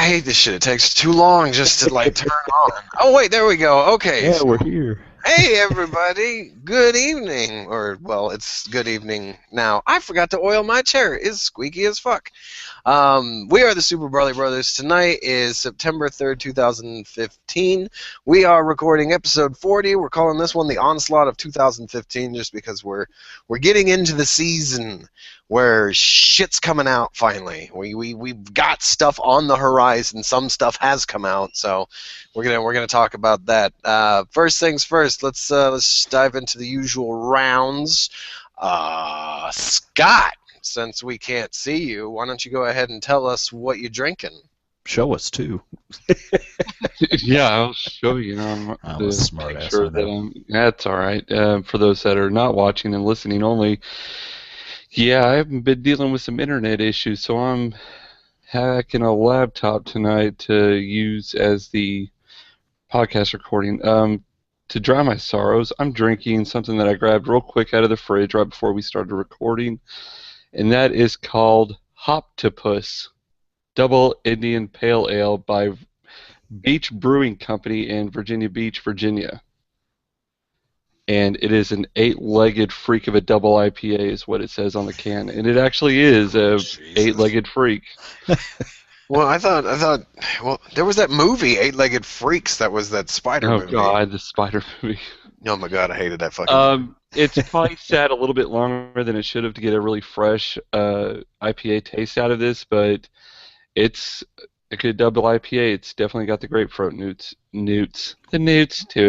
I hate this shit. It takes too long just to like turn on. Oh wait, there we go. Okay. Yeah, we're here. Hey everybody, good evening. Or well, it's good evening now. I forgot to oil my chair. It's squeaky as fuck. We are the Super Barley Brothers. Tonight is September 3rd, 2015. We are recording episode 40. We're calling this one the Onslaught of 2015 just because we're getting into the season where shit's coming out finally. We've got stuff on the horizon. Some stuff has come out, so we're gonna talk about that. First things first, let's dive into the usual rounds. Scott, since we can't see you, why don't you go ahead and tell us what you're drinking? Show us too. Yeah, I'll show you. I'm a smart ass. Sure that that's all right. For those that are not watching and listening only, yeah, I haven't been dealing with some internet issues, so I'm hacking a laptop tonight to use as the podcast recording. To dry my sorrows, I'm drinking something that I grabbed real quick out of the fridge right before we started recording, and that is called Hoptopus Double Indian Pale Ale by Beach Brewing Company in Virginia Beach, Virginia. And it is an 8-legged freak of a double IPA is what it says on the can. And it actually is a 8-legged freak. Well, I thought, well, there was that movie, 8-Legged Freaks, that was that spider movie. Oh, God, the spider movie. Oh, my God, I hated that fucking It's probably sat a little bit longer than it should have to get a really fresh IPA taste out of this, but it's a good double IPA. It's definitely got the grapefruit newts to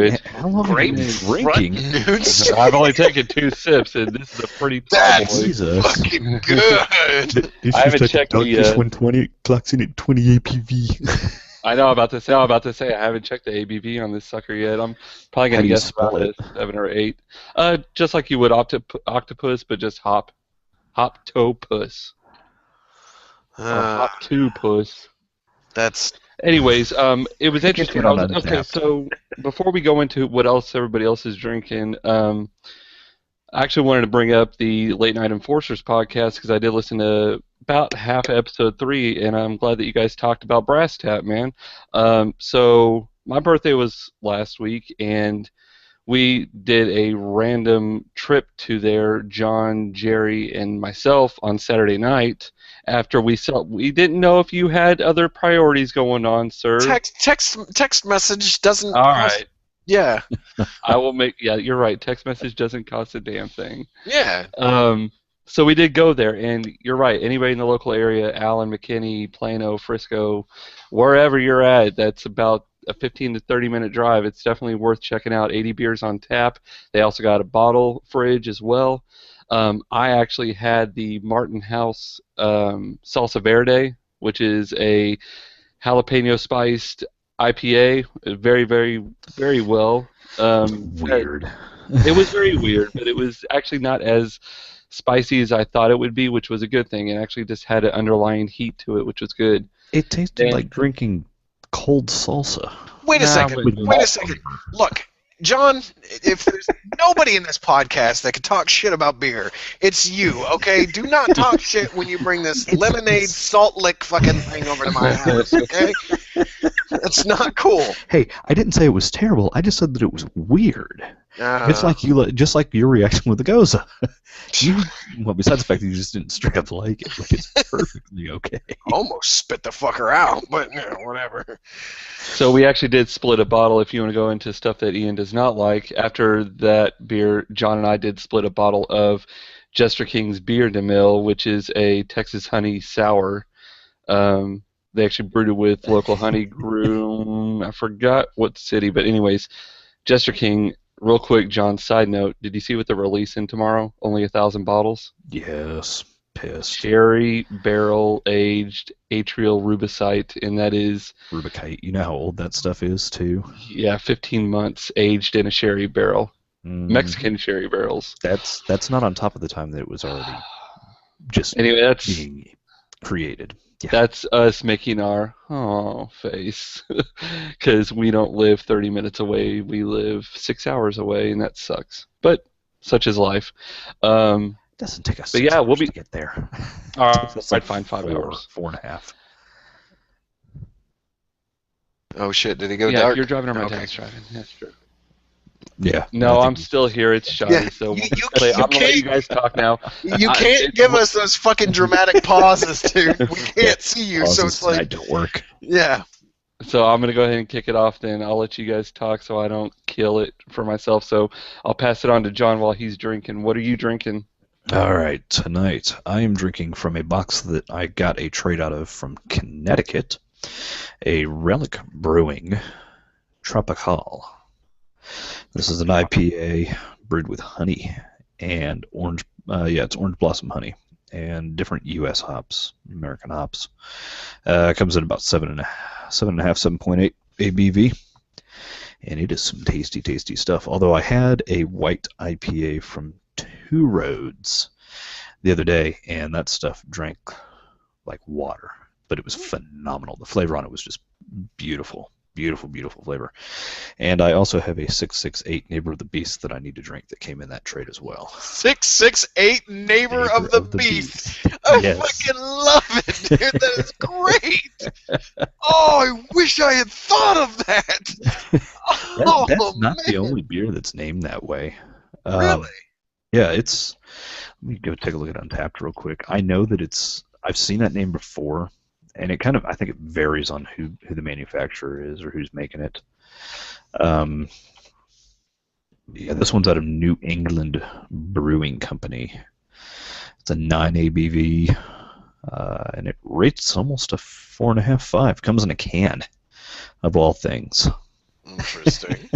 it. How long have you been drinking? Newts? I've only taken 2 sips, and this is a pretty tall boy. Jesus. Fucking good. I haven't checked the... 120 clocks in at 20 APV. I know, I'm about to say, I haven't checked the ABV on this sucker yet. I'm probably going to guess about it, 7 or 8. Just like you would octopus, but just hoptopus. Hoptopus. That's... Anyways, it was interesting. Okay, so before we go into what else everybody else is drinking, I actually wanted to bring up the Late Night Enforcers podcast because I did listen to about half of episode 3, and I'm glad that you guys talked about Brass Tap, man. So my birthday was last week, and we did a random trip to there, John, Jerry, and myself on Saturday night. After we didn't know if you had other priorities going on, sir. Text message doesn't... All right. Yeah. I will make... Yeah, you're right. Text message doesn't cost a damn thing. Yeah. So we did go there, and you're right. Anybody in the local area, Allen, McKinney, Plano, Frisco, wherever you're at, that's about a 15 to 30-minute drive. It's definitely worth checking out. 80 beers on tap. They also got a bottle fridge as well. I actually had the Martin House Salsa Verde, which is a jalapeno spiced IPA. Very, very, very well. Weird. It was very weird, but it was actually not as spicy as I thought it would be, which was a good thing. It actually just had an underlying heat to it, which was good. It tasted like drinking cold salsa. Wait a second. Look, John, if there's nobody in this podcast that can talk shit about beer, it's you, okay? Do not talk shit when you bring this lemonade salt lick fucking thing over to my house, okay? That's not cool. Hey, I didn't say it was terrible. I just said that it was weird. It's like just like your reaction with the Goza. Well, besides the fact that you just didn't straight up like it, like it's perfectly okay. Almost spit the fucker out, but whatever. So we actually did split a bottle. If you want to go into stuff that Ian does not like, after that beer, John and I did split a bottle of Jester King's Beer de Mill, which is a Texas honey sour. They actually brewed it with local honey groom. I forgot what city, but anyways, Jester King. Real quick, John, side note, did you see what they're releasing tomorrow? Only 1,000 bottles? Yes. Pissed. Sherry barrel aged atrial rubicite, and that is... Rubicite. You know how old that stuff is, too? Yeah, 15 months aged in a sherry barrel. Mexican sherry barrels. That's not on top of the time that it was already just being created. Yeah. That's us making our face, because we don't live 30 minutes away. We live 6 hours away, and that sucks. But such is life. It doesn't take us. But yeah, we'll to get there. I'd find 5 hours, 4.5. Oh shit! Did he go Yeah, dark? if you're driving or my Okay. dad's driving. That's true. Yeah. No, I I'm think still here. It's shoddy, Yeah, so you I'm gonna let can't- you guys talk now. You can't give us those fucking dramatic pauses, dude. We can't see you, so pauses it's like, tonight don't work. yeah. So I'm gonna go ahead and kick it off. Then I'll let you guys talk, so I don't kill it for myself. So I'll pass it on to John while he's drinking. What are you drinking? All right, tonight I am drinking from a box that I got a trade out of from Connecticut, a Relic Brewing Tropical. This is an IPA brewed with honey and orange. It's orange blossom honey and different U.S. hops, American hops. Comes at about 7.5, 7.8 ABV, and it is some tasty, tasty stuff. Although I had a white IPA from Two Roads the other day, and that stuff drank like water, but it was phenomenal. The flavor on it was just beautiful. Beautiful, beautiful flavor. And I also have a 668 Neighbor of the Beast that I need to drink that came in that trade as well. 668 Neighbor of the Beast. I fucking love it, dude. That is great. Oh, I wish I had thought of that. Oh, That's not man. the only beer that's named that way. Really? Yeah, it's. Let me go take a look at Untapped real quick. I know that it's. I've seen that name before, and it kind of. I think it varies on who the manufacturer is or who's making it. Yeah, this one's out of New England Brewing Company. It's a 9 ABV, and it rates almost a 4.5, 5. Comes in a can, of all things. Interesting.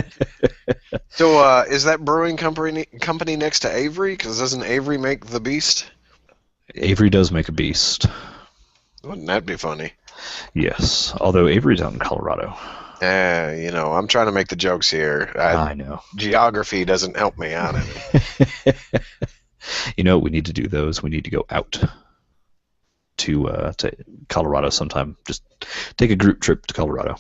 So, is that brewing company next to Avery? Because doesn't Avery make the Beast? Avery does make a beast. Wouldn't that be funny? Yes, although Avery's out in Colorado. I'm trying to make the jokes here. I know. Geography doesn't help me out any. We need to do those. We need to go out to Colorado sometime. Just take a group trip to Colorado.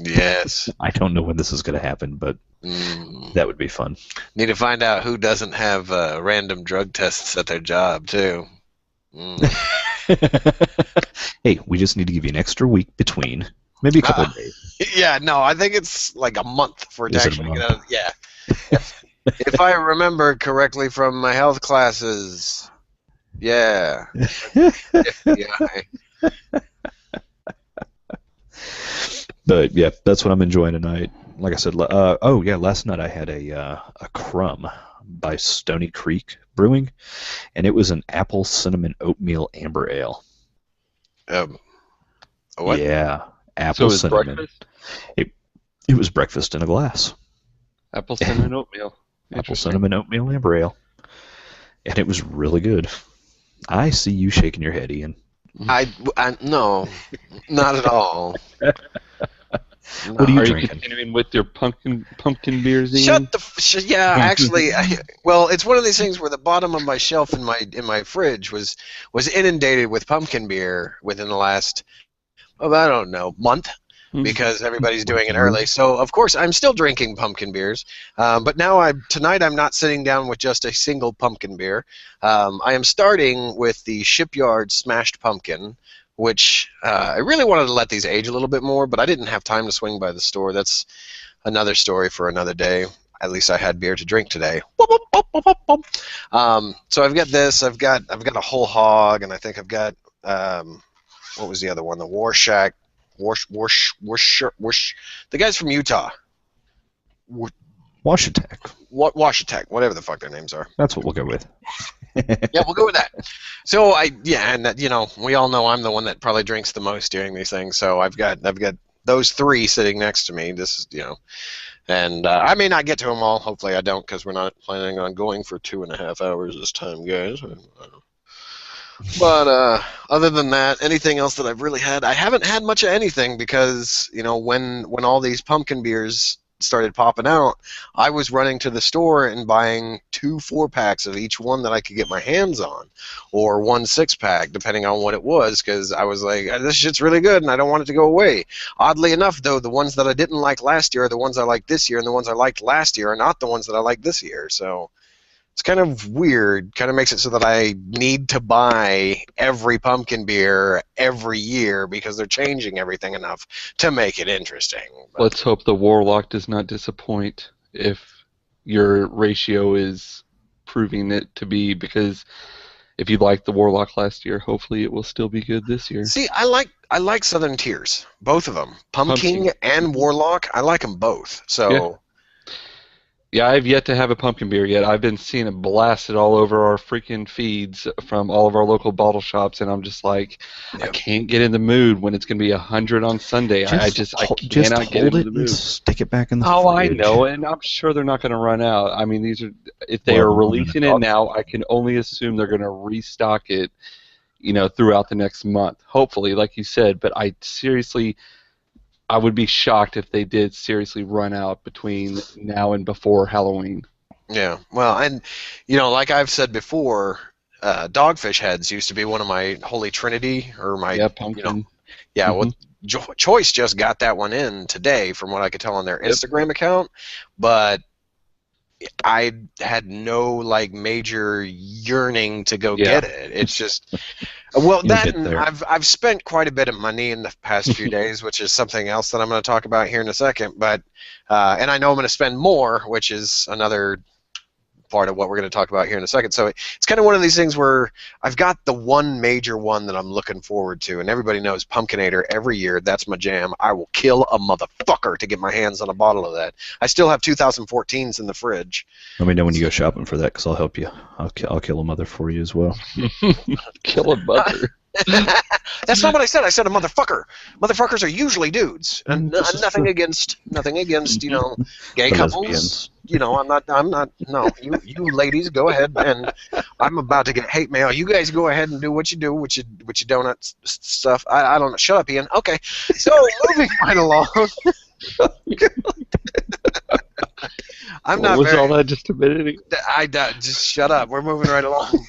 Yes. I don't know when this is going to happen, but that would be fun. Need to find out who doesn't have random drug tests at their job, too. Hey, we just need to give you an extra week between. Maybe a couple of days. Yeah, no, I think it's like a month for it to actually get out. Yeah. If I remember correctly from my health classes. Yeah. But yeah, that's what I'm enjoying tonight. Like I said, last night I had a crumb by Stony Creek Brewing, and it was an apple cinnamon oatmeal amber ale. What? Yeah, apple So cinnamon. breakfast? It was breakfast in a glass. Apple cinnamon oatmeal. Apple cinnamon oatmeal amber ale, and it was really good. I see you shaking your head, Ian. No, not at all. What are you Are you drinking? continuing with your pumpkin beers, Ian? Actually, it's one of these things where the bottom of my shelf in my fridge was inundated with pumpkin beer within the last, I don't know, month, because everybody's doing it early. So of course I'm still drinking pumpkin beers, but now tonight I'm not sitting down with just a single pumpkin beer. I am starting with the Shipyard Smashed Pumpkin, which I really wanted to let these age a little bit more, but I didn't have time to swing by the store. That's another story for another day. At least I had beer to drink today. So I've got this. I've got a whole hog, and I think I've got what was the other one? The Warshack. The guys from Utah. Washatek. Washatek, whatever the fuck their names are. That's what we'll go with. Yeah, we'll go with that. So we all know I'm the one that probably drinks the most during these things. So I've got those three sitting next to me. This is and I may not get to them all. Hopefully I don't, because we're not planning on going for 2.5 hours this time, guys. But other than that, anything else that I've really had, I haven't had much of anything, because when all these pumpkin beers started popping out, I was running to the store and buying 2 4-packs of each one that I could get my hands on, or 1 6-pack, depending on what it was, because I was like, this shit's really good and I don't want it to go away. Oddly enough, though, the ones that I didn't like last year are the ones I like this year, and the ones I liked last year are not the ones that I like this year. So It's kind of weird. Kind of makes it so that I need to buy every pumpkin beer every year because they're changing everything enough to make it interesting. But Let's hope the Warlock does not disappoint if your ratio is proving it to be, because if you liked the Warlock last year, hopefully it will still be good this year. see, I like Southern Tiers, both of them, Pumpkin and Warlock. I like them both. So Yeah, I've yet to have a pumpkin beer yet. I've been seeing it blasted all over our freaking feeds from all of our local bottle shops, and I'm just like, I can't get in the mood when it's going to be 100 on Sunday. I cannot get into the mood. Stick it back in the Oh, fridge. I know, and I'm sure they're not going to run out. I mean, if they are releasing it now, I can only assume they're going to restock it, throughout the next month. Hopefully, like you said, but I would be shocked if they did seriously run out between now and before Halloween. yeah, well, and like I've said before, Dogfish Heads used to be one of my holy trinity, or my pumpkin. Well, Choice just got that one in today, from what I could tell on their Instagram account, but I had no major yearning to go get it. It's just, well, I've spent quite a bit of money in the past few days, which is something else that I'm going to talk about here in a second. But and I know I'm going to spend more, which is another part of what we're going to talk about here in a second. So it's kind of one of these things where I've got the one major one that I'm looking forward to, and everybody knows Pumpkinator every year. That's my jam. I will kill a motherfucker to get my hands on a bottle of that. I still have 2014s in the fridge. Let me know when you go shopping for that, because I'll help you. I'll kill a mother for you as well. Kill a mother. That's not what I said. I said a motherfucker. Motherfuckers are usually dudes, and nothing against gay couples. I'm not. No, you ladies, go ahead, and I'm about to get hate mail. You guys go ahead and do what you do with your donut stuff. I don't know. Shut up, Ian. Okay, so moving right along. I'm not. Was all that just a minute? Just shut up. We're moving right along.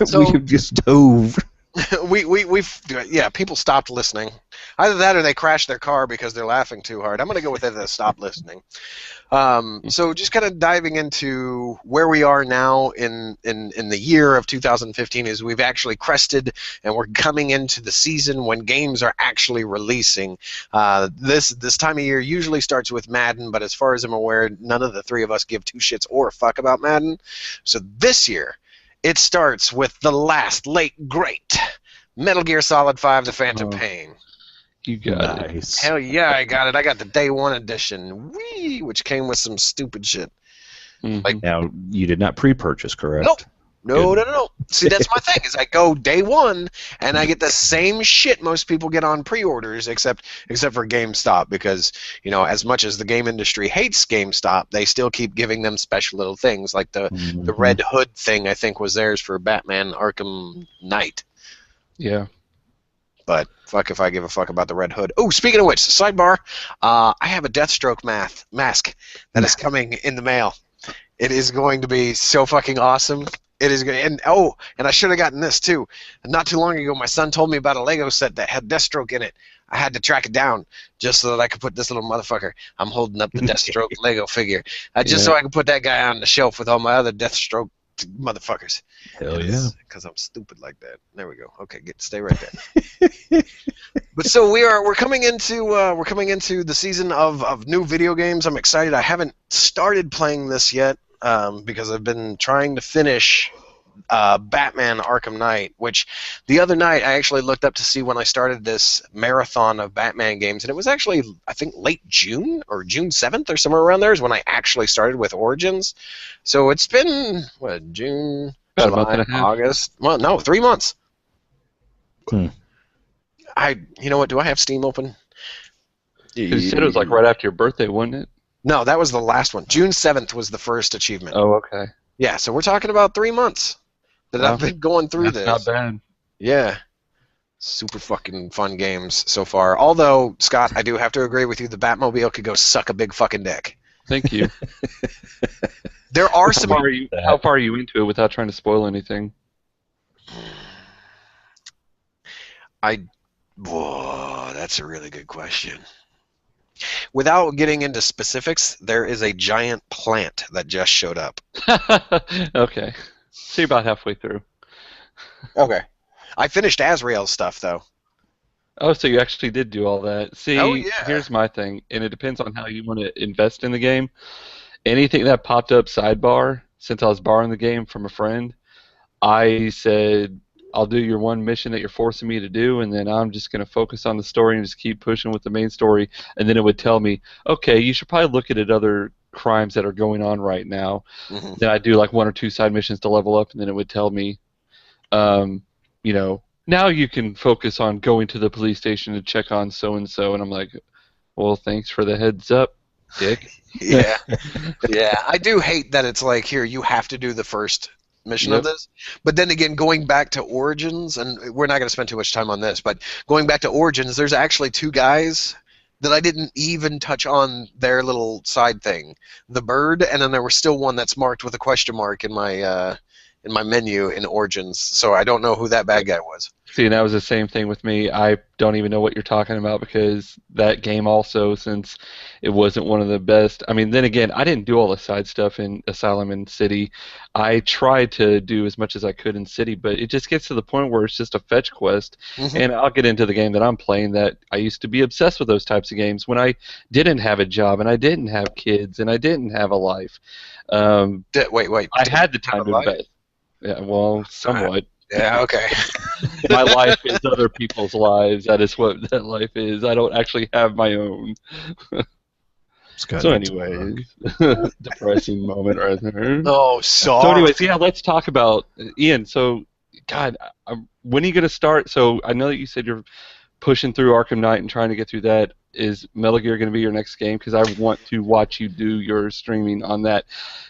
So, we have just dove. People stopped listening. Either that or they crashed their car because they're laughing too hard. I'm going to go with it. They stopped listening. So just kind of diving into where we are now in the year of 2015 is we've actually crested, and we're coming into the season when games are actually releasing. This time of year usually starts with Madden, but as far as I'm aware, none of the three of us give two shits or a fuck about Madden. So this year, it starts with the late great Metal Gear Solid 5: The Phantom Pain. You got it. Hell yeah, I got it. I got the Day 1 edition, which came with some stupid shit. Mm-hmm. Now, you did not pre-purchase, correct? Nope. No. See, that's my thing, is I go day one, and I get the same shit most people get on pre-orders, except for GameStop, because, as much as the game industry hates GameStop, they still keep giving them special little things, like the Red Hood thing, I think, was theirs for Batman Arkham Knight. Yeah. But fuck if I give a fuck about the Red Hood. Oh, speaking of which, sidebar, I have a Deathstroke mask that is coming in the mail. It is going to be so fucking awesome. It is going, and I should have gotten this too. Not too long ago, my son told me about a Lego set that had Deathstroke in it. I had to track it down just so that I could put this little motherfucker. I'm holding up the Deathstroke Lego figure, so I could put that guy on the shelf with all my other Deathstroke motherfuckers. Hell yeah. Because I'm stupid like that. There we go. Okay, stay right there. But so we're coming into the season of new video games. I'm excited. I haven't started playing this yet because I've been trying to finish Batman Arkham Knight, which the other night I actually looked up to see when I started this marathon of Batman games, and it was actually, I think, late June or June 7th or somewhere around there is when I actually started with Origins. So it's been, June, about July, a month and a half. August. Well, no, 3 months. You know what? Do I have Steam open? You said it was like right after your birthday, wasn't it? No, that was the last one. June 7th was the first achievement. Oh, okay. Yeah, so we're talking about 3 months that I've been going through this. Not bad. Yeah. Super fucking fun games so far. Although, Scott, I do have to agree with you, the Batmobile could go suck a big fucking dick. Thank you. There are some... How far are you into it without trying to spoil anything? Whoa, that's a really good question. Without getting into specifics, there is a giant plant that just showed up. Okay. So you're about halfway through. Okay. I finished Azrael's stuff, though. Oh, so you actually did do all that. Oh, See, yeah. here's my thing, and it depends on how you want to invest in the game. Anything that popped up sidebar, since I was borrowing the game from a friend, I said, I'll do your one mission that you're forcing me to do, and then I'm just going to focus on the story and just keep pushing with the main story. And then it would tell me, okay, you should probably look at other crimes that are going on right now. Hmm. Then I'd do like one or two side missions to level up, and then it would tell me, you know, now you can focus on going to the police station to check on so-and-so. And I'm like, well, thanks for the heads up, dick. Yeah. Yeah. I do hate that it's like, here, you have to do the first mission of Yep. this. But then again, going back to Origins, and we're not going to spend too much time on this, but going back to Origins, there's actually two guys that I didn't even touch on their little side thing. The bird, and then there was still one that's marked with a question mark in my menu in Origins. So I don't know who that bad guy was. See, and that was the same thing with me. I don't even know what you're talking about because that game also, since it wasn't one of the best. I mean, then again, I didn't do all the side stuff in Asylum and City. I tried to do as much as I could in City, but it just gets to the point where it's just a fetch quest. Hmm. And I'll get into the game that I'm playing that I used to be obsessed with those types of games when I didn't have a job and I didn't have kids and I didn't have a life. Wait. I had the Have time a to life? invest. Yeah, well, somewhat. Yeah, okay. My life is other people's lives. That is what that life is. I don't actually have my own. It's got So, into anyways, depressing moment right there. Oh, So, anyways, yeah, let's talk about Ian. So, God, when are you gonna start? So, I know that you said you're pushing through Arkham Knight and trying to get through that. Is Metal Gear gonna be your next game? Because I want to watch you do your streaming on that.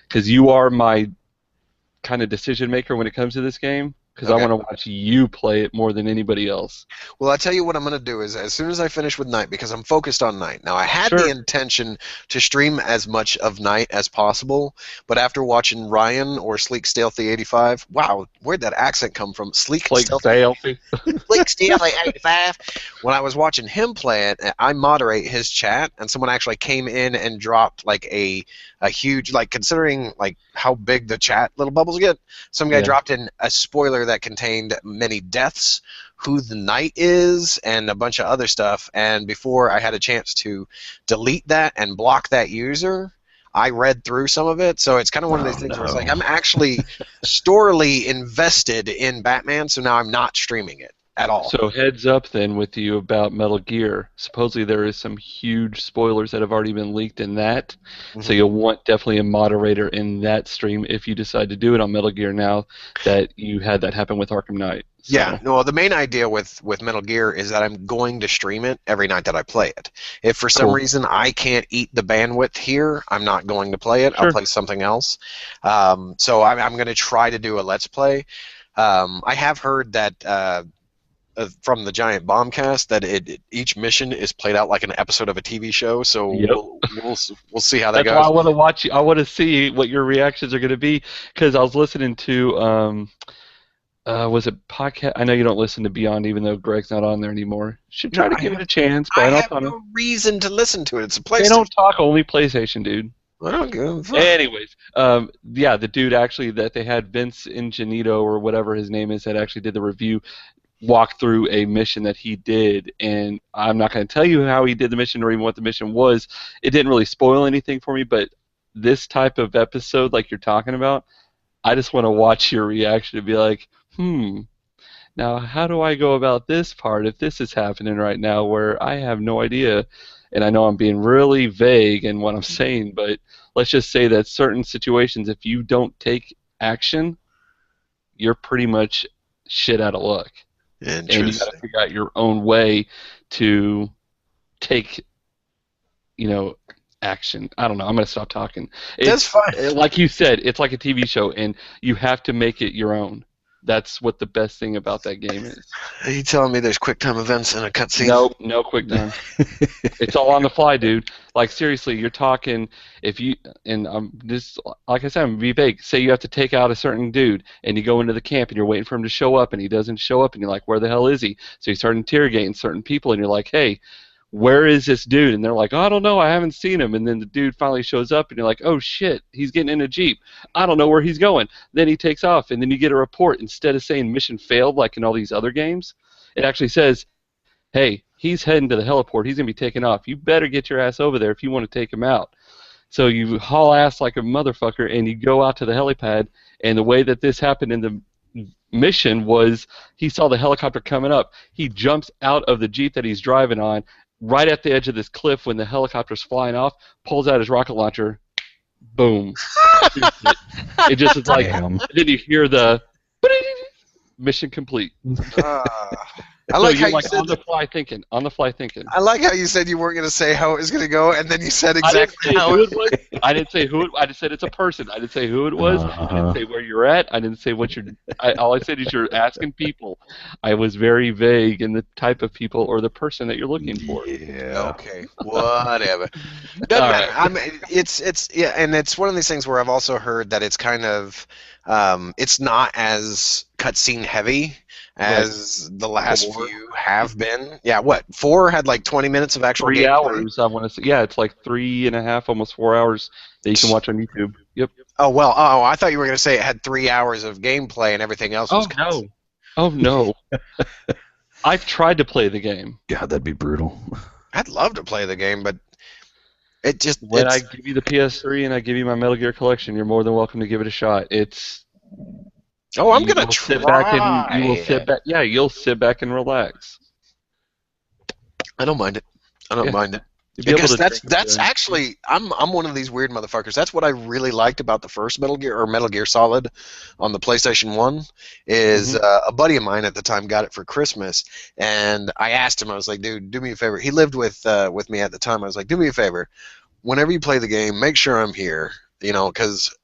Because you are my kind of decision maker when it comes to this game. Because Okay. I want to watch you play it more than anybody else. Well, I'll tell you what I'm going to do is as soon as I finish with Night, because I'm focused on Night. Now, I had Sure. the intention to stream as much of Night as possible, but after watching Ryan or Sleek Stealthy 85, wow, where'd that accent come from? Sleek Like Stealthy Stealthy. Sleek Stealthy 85. When I was watching him play it, I moderate his chat, and someone actually came in and dropped like a huge, like considering like how big the chat little bubbles get, some guy Yeah. dropped in a spoiler that contained many deaths, who the Knight is, and a bunch of other stuff. And before I had a chance to delete that and block that user, I read through some of it. So it's kind of one of those things where it's like no. I'm actually storily invested in Batman, so now I'm not streaming it at all. So heads up then with you about Metal Gear. Supposedly there is some huge spoilers that have already been leaked in that. So Mhm. you'll want definitely a moderator in that stream if you decide to do it on Metal Gear now that you had that happen with Arkham Knight. So, Yeah, no, the main idea with Metal Gear is that I'm going to stream it every night that I play it. If for some Cool. reason I can't eat the bandwidth here, I'm not going to play it. I'll Sure. play something else. So I'm going to try to do a Let's Play. I have heard that from the Giant Bombcast that each mission is played out like an episode of a TV show. So Yep. we'll see how that That's why goes. I want to watch you. I want to see what your reactions are going to be because I was listening to was it podcast? I know you don't listen to Beyond, even though Greg's not on there anymore. Should try No, to give it a chance, but I I don't have talk. no reason to listen to it. It's a place. They don't talk only PlayStation, dude. I don't give a fuck. Anyways, yeah, the dude actually that they had Vince Ingenito or whatever his name is that actually did the review walk through a mission that he did, and I'm not going to tell you how he did the mission or even what the mission was. It didn't really spoil anything for me, but this type of episode, like you're talking about, I just want to watch your reaction and be like, now how do I go about this part if this is happening right now where I have no idea? And I know I'm being really vague in what I'm saying, but let's just say that certain situations, if you don't take action, you're pretty much shit out of luck. And you got to figure out your own way to take, action. I don't know. I'm going to stop talking. That's fine. Like you said, it's like a TV show, and you have to make it your own. That's what the best thing about that game is. Are you telling me there's QuickTime events in a cutscene? Nope, no quick time. It's all on the fly, dude. Like seriously, you're talking this, like I said, I'm be vague. Say you have to take out a certain dude, and you go into the camp, and you're waiting for him to show up, and he doesn't show up, and you're like, where the hell is he? So you start interrogating certain people, and you're like, hey, where is this dude? And they're like, oh, I don't know, I haven't seen him. And then the dude finally shows up, and you're like, oh shit, he's getting in a Jeep. I don't know where he's going. Then he takes off, and then you get a report. Instead of saying mission failed like in all these other games, it actually says, hey, he's heading to the heliport. He's going to be taking off. You better get your ass over there if you want to take him out. So you haul ass like a motherfucker, and you go out to the helipad, and the way that this happened in the mission was he saw the helicopter coming up. He jumps out of the Jeep that he's driving on right at the edge of this cliff when the helicopter's flying off, pulls out his rocket launcher, boom. It just is like, Damn. then you hear the mission complete. I like how you like said on the fly thinking. I like how you said you weren't going to say how it was going to go, and then you said exactly how it was. I didn't say who it. I just said it's a person. I didn't say who it was. I didn't say where you're at. I didn't say what you're. All I said is you're asking people. I was very vague in the type of people or the person that you're looking for. Yeah. Okay, whatever. Doesn't matter. I mean, it's yeah, and it's one of these things where I've also heard that it's kind of it's not as cutscene heavy as the last few have been. Yeah, what? 4 had like 20 minutes of actual 3 gameplay? hours, I want to say. Yeah, it's like 3.5, almost 4 hours that you can watch on YouTube. Yep. Oh, well, I thought you were going to say it had 3 hours of gameplay and everything else was no. Oh, no. I've tried to play the game. God, that'd be brutal. I'd love to play the game, but it just... When I give you the PS3 and I give you my Metal Gear collection, you're more than welcome to give it a shot. It's... Oh, I'm gonna try. You will sit back. Yeah, you'll sit back and relax. I don't mind it. I don't mind it. You'll be able Because to that's actually I'm one of these weird motherfuckers. That's what I really liked about the first Metal Gear or Metal Gear Solid on the PlayStation 1 is a buddy of mine at the time got it for Christmas, and I asked him, I was like, dude, do me a favor. He lived with me at the time. I was like, do me a favor. Whenever you play the game, make sure I'm here, you know, because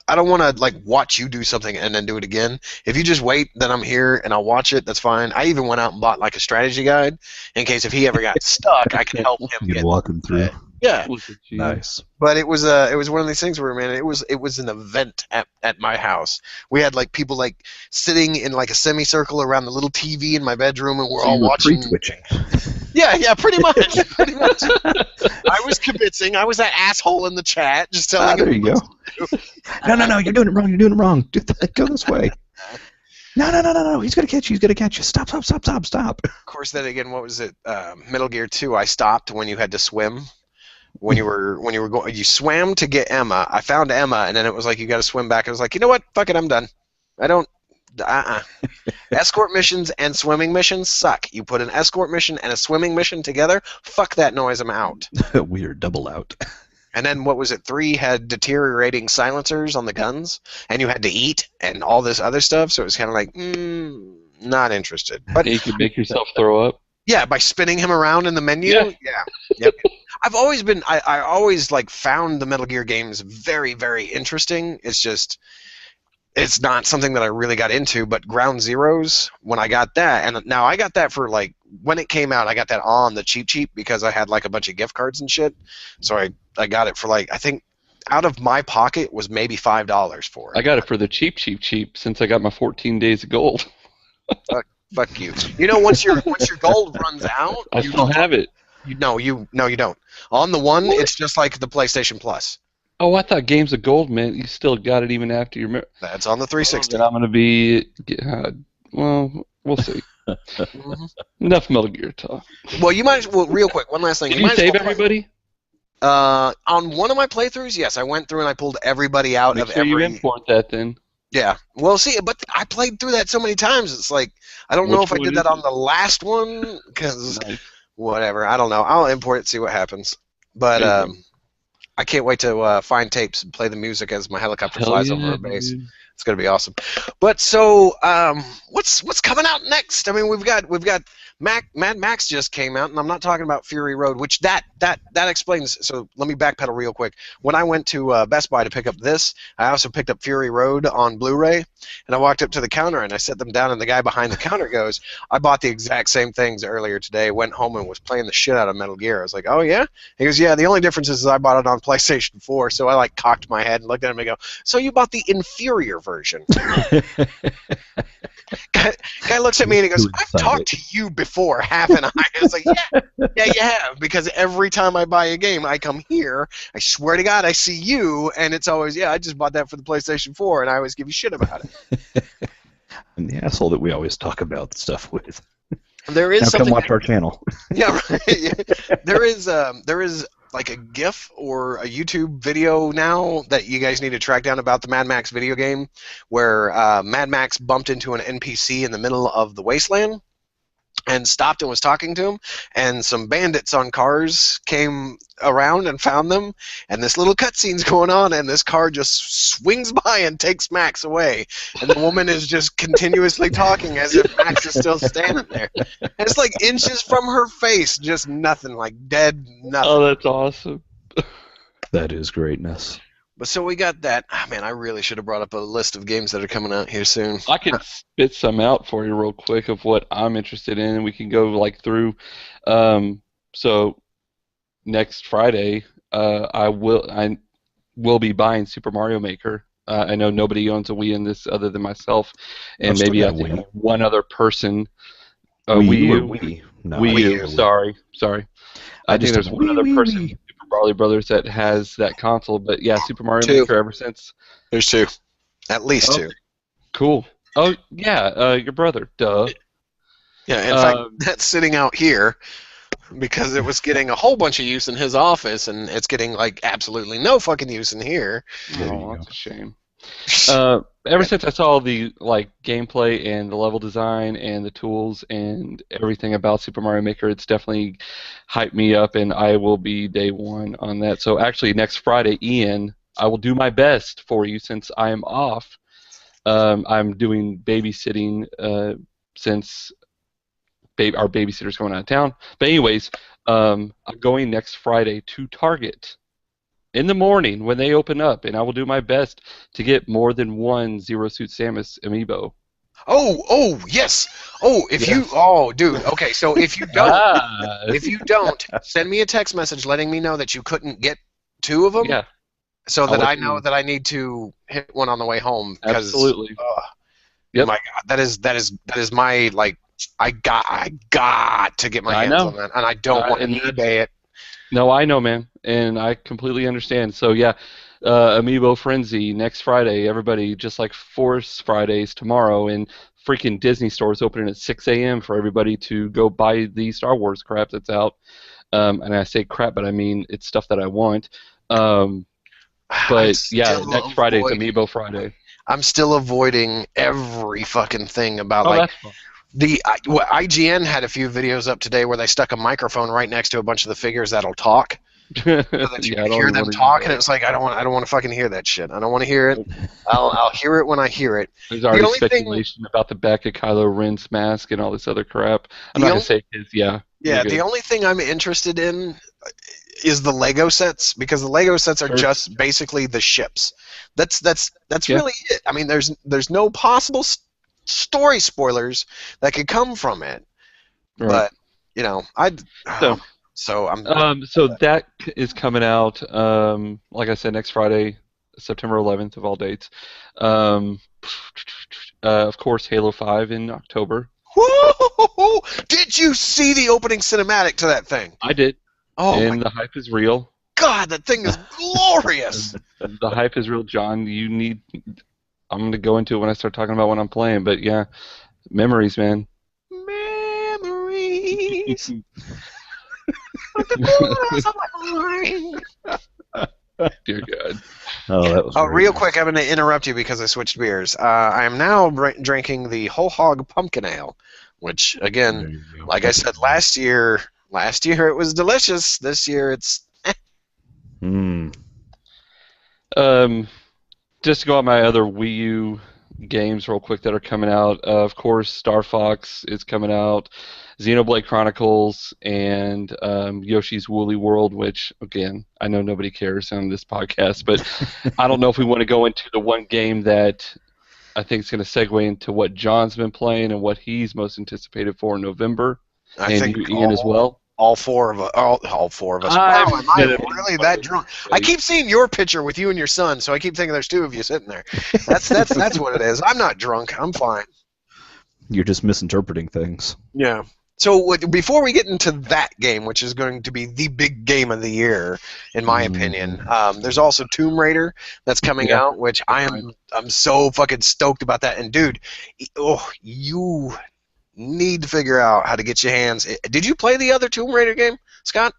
I don't want to like watch you do something and then do it again. If you just wait, then I'm here and I'll watch it. That's fine. I even went out and bought like a strategy guide in case if he ever got stuck, I can help him You get can walk him through. Yeah, Nice. but it was one of these things where, man, it was an event at my house. We had like people like sitting in like a semicircle around the little TV in my bedroom, and we're all watching. Pre-twitching. Yeah, pretty much. Pretty much. I was kibitzing. I was that asshole in the chat, just telling him. There you go. No, you're doing it wrong. You're doing it wrong. Go this way. No. He's gonna catch you. He's gonna catch you. Stop. Of course, then again, what was it? Metal Gear 2. I stopped when you had to swim. When you were going, you swam to get Emma. I found Emma, and then it was like you got to swim back. I was like, you know what? Fuck it, I'm done. I don't. Escort missions and swimming missions suck. You put an escort mission and a swimming mission together. Fuck that noise. I'm out. Weird double out. And then what was it? 3 had deteriorating silencers on the guns, and you had to eat and all this other stuff. So it was kind of like, not interested. But you could make yourself throw up. Yeah, by spinning him around in the menu. Yeah. Yep. I've always been. I always like found the Metal Gear games very, very interesting. It's just, it's not something that I really got into. But Ground Zeroes, when I got that, and now I got that for like when it came out, I got that on the cheap because I had like a bunch of gift cards and shit. So I got it for like, I think out of my pocket was maybe $5 for it. I got it for the cheap since I got my 14 days of gold. Fuck you. You know, once your gold runs out, I still have it. No, you don't. On the one, it's just like the PlayStation Plus. Oh, I thought games of gold meant you still got it even after your. That's on the 360. Then I'm gonna be. Well, we'll see. Enough Metal Gear talk. Well, you might. Well, real quick, one last thing. Did you save everybody? On one of my playthroughs, yes, I went through and I pulled everybody out of every. You import that then. Yeah. Well, see, but I played through that so many times. It's like I don't know if I did that on the last one because. Nice. Whatever, I don't know. I'll import it, see what happens. But I can't wait to find tapes and play the music as my helicopter flies over our base. Dude. It's gonna be awesome. But so, what's coming out next? I mean, we've got Mad Max just came out, and I'm not talking about Fury Road, which that explains. So let me backpedal real quick. When I went to Best Buy to pick up this, I also picked up Fury Road on Blu-ray, and I walked up to the counter and I set them down, and the guy behind the counter goes, "I bought the exact same things earlier today. Went home and was playing the shit out of Metal Gear." I was like, "Oh yeah?" He goes, "Yeah. The only difference is I bought it on PlayStation 4." So I like cocked my head and looked at him and go, "So you bought the inferior version?" Guy looks at me and he goes, Who I've inside talked to you before, haven't I? I was like, yeah, you have, because every time I buy a game, I come here, I swear to God, I see you, and it's always, yeah, I just bought that for the PlayStation 4, and I always give you shit about it. I'm the asshole that we always talk about stuff with. There is Now something. come watch our channel. Yeah, right. Yeah. There is like a GIF or a YouTube video now that you guys need to track down about the Mad Max video game, where Mad Max bumped into an NPC in the middle of the wasteland and stopped and was talking to him, and some bandits on cars came around and found them, and this little cutscene's going on, and this car just swings by and takes Max away, and the woman is just continuously talking as if Max is still standing there. And it's like inches from her face, just nothing, like dead nothing. Oh, that's awesome. That is greatness. But so we got that. Oh, man, I really should have brought up a list of games that are coming out here soon. I can spit some out for you real quick of what I'm interested in, and we can go like through. So next Friday, I will be buying Super Mario Maker. I know nobody owns a Wii in this other than myself, and maybe I think one other person. Wii U. Wii No, U. Wii U. Sorry. I think there's one other person. Wii. Super Barley Brothers that has that console, but yeah, Super Mario Two. Maker ever since. There's two. At least two. Cool. Oh yeah, your brother. Duh. Yeah, in fact, that's sitting out here because it was getting a whole bunch of use in his office, and it's getting like absolutely no fucking use in here. Oh, that's a shame. Ever since I saw the like gameplay and the level design and the tools and everything about Super Mario Maker, it's definitely hyped me up, and I will be day one on that. So actually, next Friday, Ian, I will do my best for you since I am off. I'm doing babysitting since our babysitter's going out of town. But anyways, I'm going next Friday to Target in the morning when they open up, and I will do my best to get more than one Zero Suit Samus amiibo. Oh, yes. Dude. Okay, so if you don't, send me a text message letting me know that you couldn't get two of them. Yeah. So that I know that I need to hit one on the way home. Absolutely. Yep. Oh my God, that is my like. I got to get my hands on that, and I don't want to eBay it. No, I know, man, and I completely understand. So yeah, Amiibo Frenzy next Friday. Everybody, just like Force Fridays tomorrow, and freaking Disney stores opening at 6 a.m. for everybody to go buy the Star Wars crap that's out. And I say crap, but I mean it's stuff that I want. But yeah, next Friday is Amiibo Friday. I'm still avoiding every fucking thing about IGN had a few videos up today where they stuck a microphone right next to a bunch of the figures that'll talk. So that you can hear them talk, and it's like I don't want to fucking hear that shit. I don't want to hear it. I'll hear it when I hear it. There's already speculation about the back of Kylo Ren's mask and all this other crap. I'm not gonna say his. Yeah. Yeah. The only thing I'm interested in is the Lego sets, because the Lego sets are just basically the ships. That's really it. I mean, there's no possible story spoilers that could come from it, but you know, So that is coming out, like I said, next Friday, September 11th of all dates. Of course, Halo 5 in October. Woo! Did you see the opening cinematic to that thing? I did. Oh, and the hype is real. God, that thing is glorious. The hype is real, John. I'm going to go into it when I start talking about what I'm playing, but yeah, memories, man. Memories. Dear God. Oh, that was real quick, I'm going to interrupt you because I switched beers. I am now drinking the Whole Hog Pumpkin Ale, which, again, like I said last year it was delicious. This year it's Just to go on my other Wii U games real quick that are coming out. Of course, Star Fox is coming out, Xenoblade Chronicles, and Yoshi's Woolly World, which, again, I know nobody cares on this podcast, but I don't know if we want to go into the one game that I think is going to segue into what John's been playing and what he's most anticipated for in November. I think Ian as well. All four of us. Wow, am I really that drunk? I keep seeing your picture with you and your son, so I keep thinking there's two of you sitting there. That's what it is. I'm not drunk. I'm fine. You're just misinterpreting things. Yeah. So before we get into that game, which is going to be the big game of the year, in my opinion, there's also Tomb Raider that's coming out, which I'm so fucking stoked about that. And dude, you need to figure out how to get your hands. Did you play the other Tomb Raider game, Scott?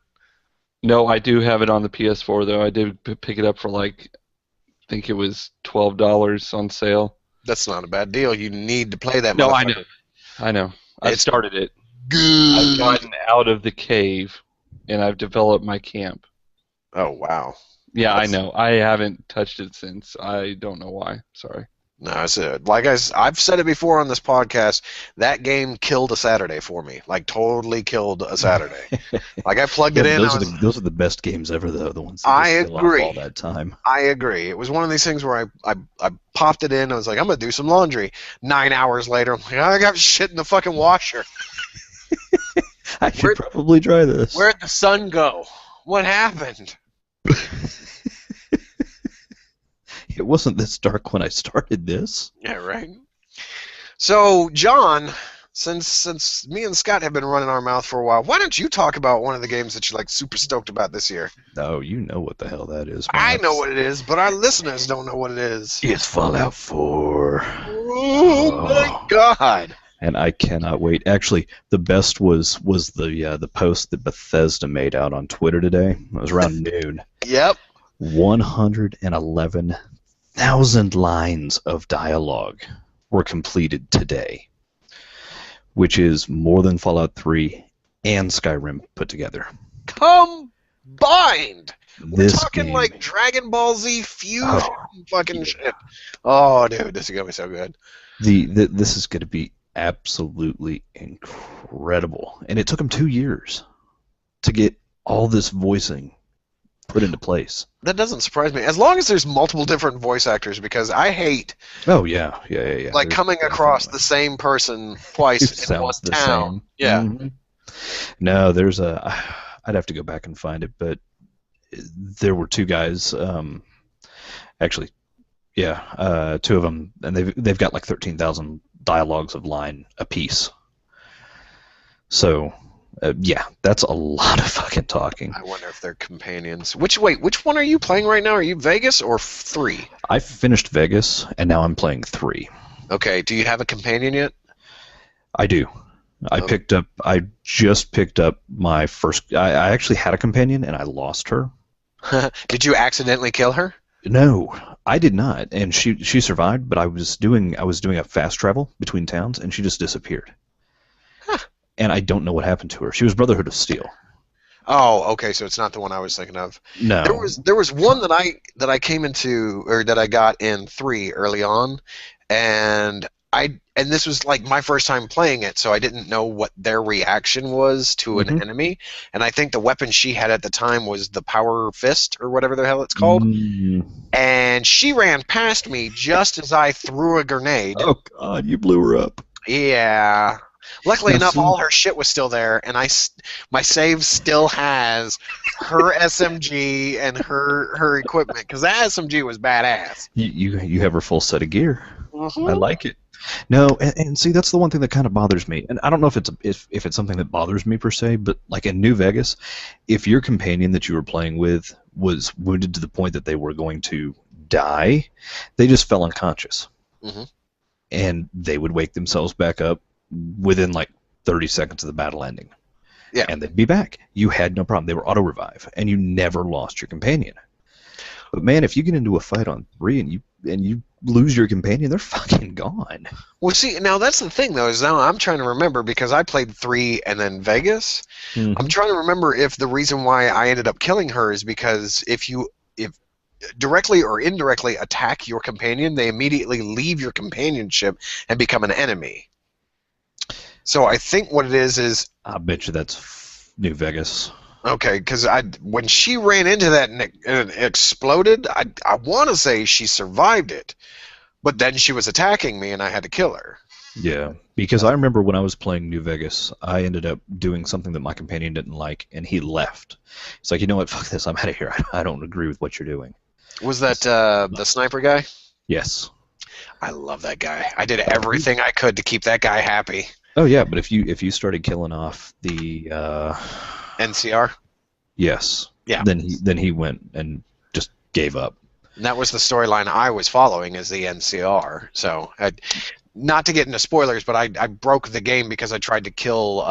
No, I do have it on the PS4 though. I did pick it up for I think it was $12 on sale. That's not a bad deal. You need to play that. No, I know. I've started it. Good. I've gotten out of the cave, and I've developed my camp. Oh, wow. Yeah, I know. I haven't touched it since. I don't know why. Sorry. No, I've said it before on this podcast, that game killed a Saturday for me. Like, totally killed a Saturday. Like, I plugged it in. Those are the best games ever, though. The ones that I agree. All that time. I agree. It was one of these things where I popped it in. I was like, I'm going to do some laundry. 9 hours later, I'm like, I got shit in the fucking washer. I should probably try this. Where'd the sun go? What happened? It wasn't this dark when I started this. Yeah, right. So, John, since me and Scott have been running our mouth for a while, why don't you talk about one of the games that you're like super stoked about this year? No, you know what the hell that is. I know what it is, but our listeners don't know what it is. It's Fallout 4. Oh my God. And I cannot wait. Actually, the best was the post that Bethesda made out on Twitter today. It was around noon. Yep. 111,000 lines of dialogue were completed today, which is more than Fallout 3 and Skyrim put together. Combined. We're talking game, like Dragon Ball Z fusion fucking shit. Oh, dude, this is going to be so good. This is going to be absolutely incredible. And it took them 2 years to get all this voicing put into place. That doesn't surprise me. As long as there's multiple different voice actors, because I hate yeah. Like coming across the same person twice in one town. Same. Yeah. Mm-hmm. No, there's I'd have to go back and find it, but there were two guys, actually, yeah, two of them, and they've got like 13,000 dialogues of line apiece. So, yeah, that's a lot of fucking talking. I wonder if they're companions. Which one are you playing right now? Are you Vegas or 3? I finished Vegas, and now I'm playing 3. Okay, do you have a companion yet? I do. I just picked up my first. I actually had a companion, and I lost her. Did you accidentally kill her? No, I did not, and she survived. But I was doing a fast travel between towns, and she just disappeared. Huh. And I don't know what happened to her. She was Brotherhood of Steel. Oh, okay, so it's not the one I was thinking of. No, there was one that I came into, or that I got in 3 early on, and this was like my first time playing it, so I didn't know what their reaction was to an enemy. And I think the weapon she had at the time was the Power Fist, or whatever the hell it's called. And she ran past me just as I threw a grenade. Oh God, you blew her up. Yeah. Luckily enough, all her shit was still there, and my save still has her SMG and her equipment, because that SMG was badass. You have her full set of gear. I like it. No, and see, that's the one thing that kind of bothers me. And I don't know if it's something that bothers me per se, but like in New Vegas, if your companion that you were playing with was wounded to the point that they were going to die, they just fell unconscious. And they would wake themselves back up within like 30 seconds of the battle ending. Yeah. And they'd be back. You had no problem. They were auto-revive, and you never lost your companion. But man, if you get into a fight on 3 and you lose your companion, they're fucking gone. Well, see, now that's the thing, though, is now I'm trying to remember, because I played 3 and then Vegas. I'm trying to remember if the reason why I ended up killing her is because if directly or indirectly attack your companion, they immediately leave your companionship and become an enemy. So I think what it is I bet you that's New Vegas. Okay, because when she ran into that and it exploded, I want to say she survived it, but then she was attacking me and I had to kill her. Yeah, because I remember when I was playing New Vegas, I ended up doing something that my companion didn't like, and he left. He's like, you know what, fuck this, I'm out of here. I don't agree with what you're doing. Was that the sniper guy? Yes. I love that guy. I did everything I could to keep that guy happy. Oh yeah, but if you started killing off the NCR? yes, Yeah. then he went and just gave up. And that was the storyline I was following as the NCR. So, not to get into spoilers, but I broke the game because I tried to kill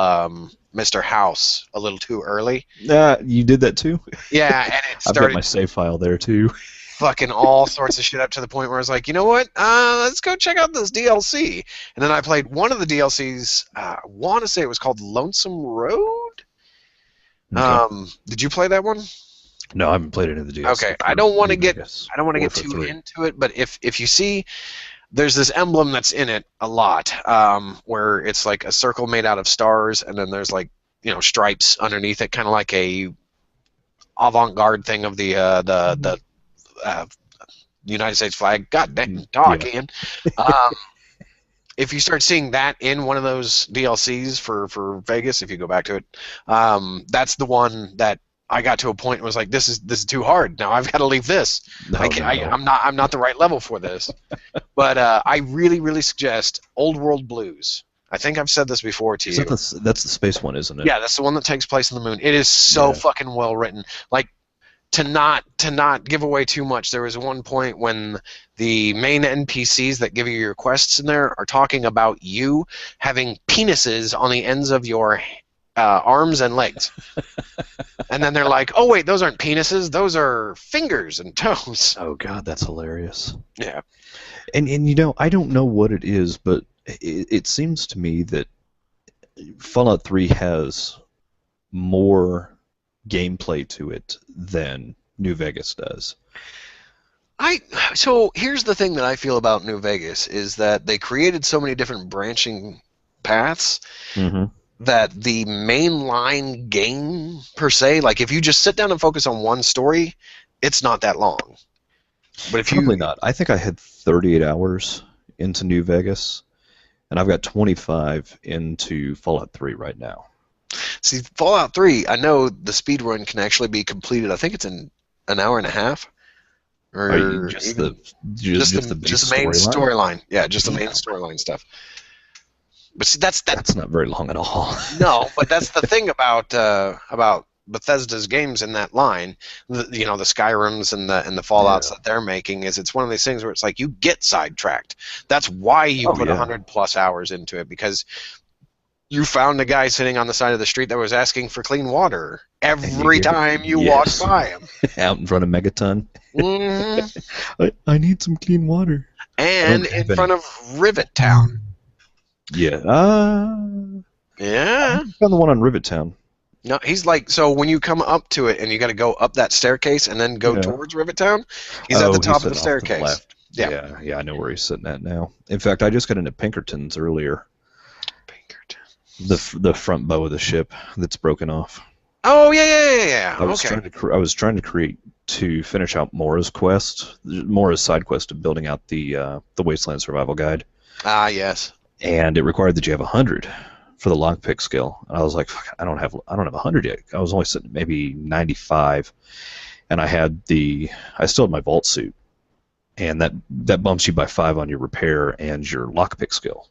Mr. House a little too early. You did that too? Yeah, and it I've started got my save file there too. fucking all sorts of shit up to the point where I was like, you know what? Let's go check out this DLC. And then I played one of the DLCs. I want to say it was called Lonesome Road. Okay. Did you play that one? No, I haven't played any of the DLC. Okay, I don't want to get too into it, but if you see, there's this emblem that's in it a lot, where it's like a circle made out of stars, and then there's like stripes underneath it, kind of like a avant-garde thing of the United States flag. God dang, talk, Ian. If you start seeing that in one of those DLCs for Vegas, if you go back to it, that's the one that I got to a point and was like, this is too hard. Now I've got to leave this. I'm not the right level for this. But I really, really suggest Old World Blues. I think I've said this before to you. That's the space one, isn't it? Yeah, that's the one that takes place on the moon. It is so fucking well written. Like, to not give away too much, there was one point when the main NPCs that give you your quests in there are talking about you having penises on the ends of your arms and legs. And then they're like, oh wait, those aren't penises, those are fingers and toes. Oh god, that's hilarious. Yeah. And I don't know what it is, but it seems to me that Fallout 3 has more gameplay to it than New Vegas does. So here's the thing that I feel about New Vegas is that they created so many different branching paths that the mainline game per se, like if you just sit down and focus on one story, it's not that long. But if Probably not. I think I had 38 hours into New Vegas, and I've got 25 into Fallout 3 right now. See, Fallout 3, I know the speed run can actually be completed. I think it's in an hour and a half. Or just even, the main storyline. Yeah, just the main storyline stuff. But see, that's not very long at all. No, but that's the thing about Bethesda's games in that line. The Skyrims and the Fallouts that they're making is it's one of these things where it's like you get sidetracked. That's why you put 100+ hours into it, because you found a guy sitting on the side of the street that was asking for clean water every time you walked by him. Out in front of Megaton. Mm-hmm. I need some clean water. And in front of Rivet Town. Yeah. Yeah. I found the one on Rivet Town. No, he's like, so when you come up to it and you got to go up that staircase and then go towards Rivet Town, he's at the top of the staircase. Left. Yeah, I know where he's sitting at now. In fact, I just got into Pinkerton's earlier. The front bow of the ship that's broken off. Oh yeah. I was trying to finish out Mora's quest, Mora's side quest of building out the Wasteland Survival Guide. Ah, yes. And it required that you have 100 for the lockpick skill. And I was like, fuck, I don't have 100 yet. I was only sitting at maybe 95, and I still had my vault suit, and that bumps you by 5 on your repair and your lockpick skill.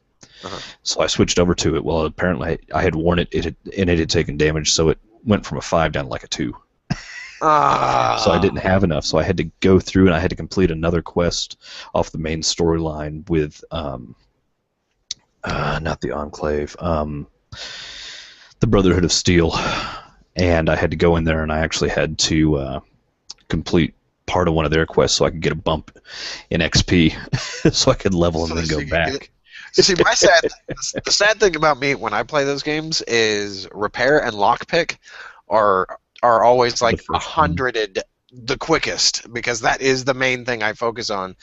So I switched over to it. Well, apparently I had worn it, and it had taken damage, so it went from a 5 down to like a 2. So I didn't have enough, so I had to go through and I had to complete another quest off the main storyline with not the Enclave, the Brotherhood of Steel, and I had to go in there and I actually had to complete part of one of their quests so I could get a bump in XP, so I could level and then go back. See, the sad thing about me when I play those games is repair and lockpick are always like 100'd the quickest, because that is the main thing I focus on.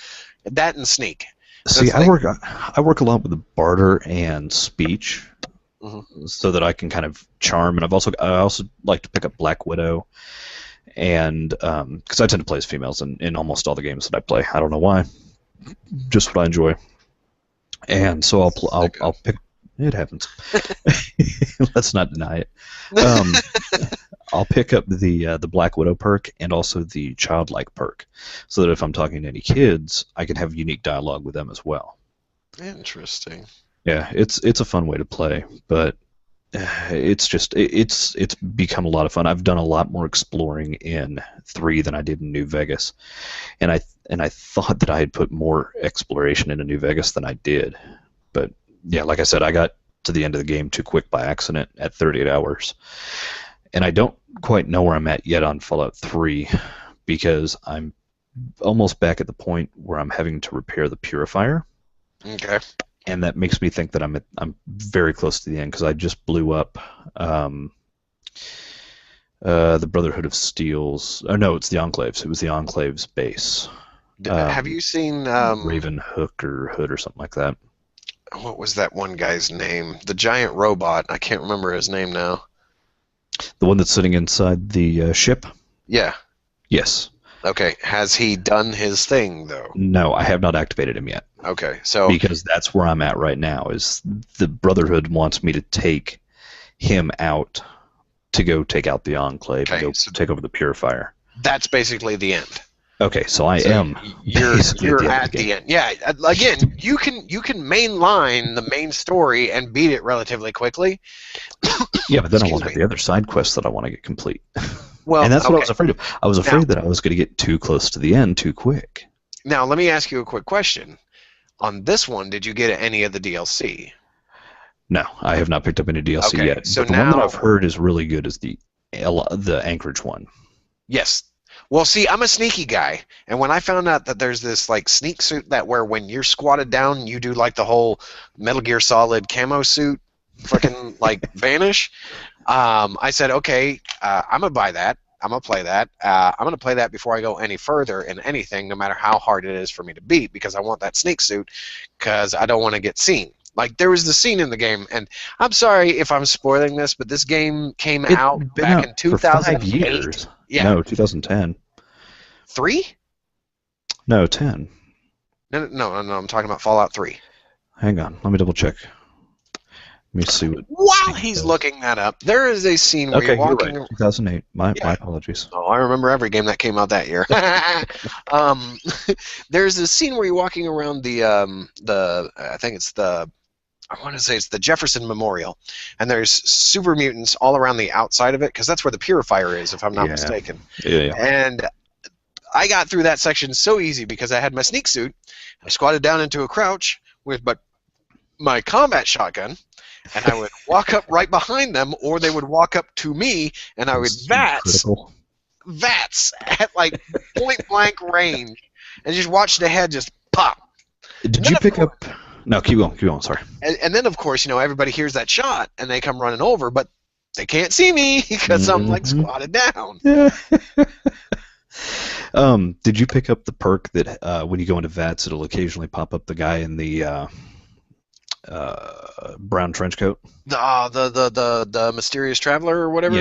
That and sneak. See, I work a lot with the barter and speech, so that I can kind of charm, and I also like to pick up Black Widow, and because I tend to play as females in almost all the games that I play. I don't know why, just what I enjoy. And so I'll pick. It happens. Let's not deny it. I'll pick up the Black Widow perk and also the Childlike perk, so that if I'm talking to any kids, I can have unique dialogue with them as well. Interesting. Yeah, it's a fun way to play, but it's become a lot of fun. I've done a lot more exploring in 3 than I did in New Vegas, and I thought that I had put more exploration into New Vegas than I did, but yeah, like I said, I got to the end of the game too quick by accident at 38 hours, and I don't quite know where I'm at yet on Fallout 3 because I'm almost back at the point where I'm having to repair the purifier. Okay. And that makes me think that I'm very close to the end because I just blew up the Brotherhood of Steel's. Oh no, it's the Enclaves. It was the Enclaves base. Have you seen Raven Hook or Hood or something like that? What was that one guy's name? The giant robot. I can't remember his name now. The one that's sitting inside the ship? Yeah. Yes. Okay. Has he done his thing though? No, I have not activated him yet. Okay, so because that's where I'm at right now. Is the Brotherhood wants me to take him out to go take out the Enclave and go take over the Purifier. That's basically the end. Okay, so am. You're at the end. Yeah. Again, you can mainline the main story and beat it relatively quickly. Yeah, but then I want the other side quests that I want to get complete. Well, and that's what I was afraid of. I was afraid that I was going to get too close to the end too quick. Now, let me ask you a quick question. On this one, did you get any of the DLC? No, I have not picked up any DLC yet. So but the one that I've heard is really good is the Anchorage one. Yes. Well, see, I'm a sneaky guy, and when I found out that there's this like sneak suit that where when you're squatted down, you do like the whole Metal Gear Solid camo suit, fucking like vanish. I said, okay, I'm gonna buy that. I'm going to play that. I'm going to play that before I go any further in anything, no matter how hard it is for me to beat, because I want that sneak suit, because I don't want to get seen. Like, there was the scene in the game, and I'm sorry if I'm spoiling this, but this game came out back in 2008. For 5 years. Yeah. No, 2010. 3? No, 10. No, I'm talking about Fallout 3. Hang on. Let me double check. Let me see what. While he's looking that up, there is a scene where you're walking. You're right. 2008. My apologies. Oh, I remember every game that came out that year. There's a scene where you're walking around the I think it's the. I want to say it's the Jefferson Memorial, and there's super mutants all around the outside of it, because that's where the Purifier is, if I'm not mistaken. Yeah. And I got through that section so easy because I had my sneak suit. I squatted down into a crouch with my combat shotgun, and I would walk up right behind them, or they would walk up to me, and I would VATS at like point blank range, and just watch the head just pop. Did you pick up? No, keep going. Sorry. And then, of course, everybody hears that shot, and they come running over, but they can't see me because I'm like squatted down. Did you pick up the perk that when you go into VATS, it'll occasionally pop up the guy in the brown trench coat? The mysterious traveler or whatever?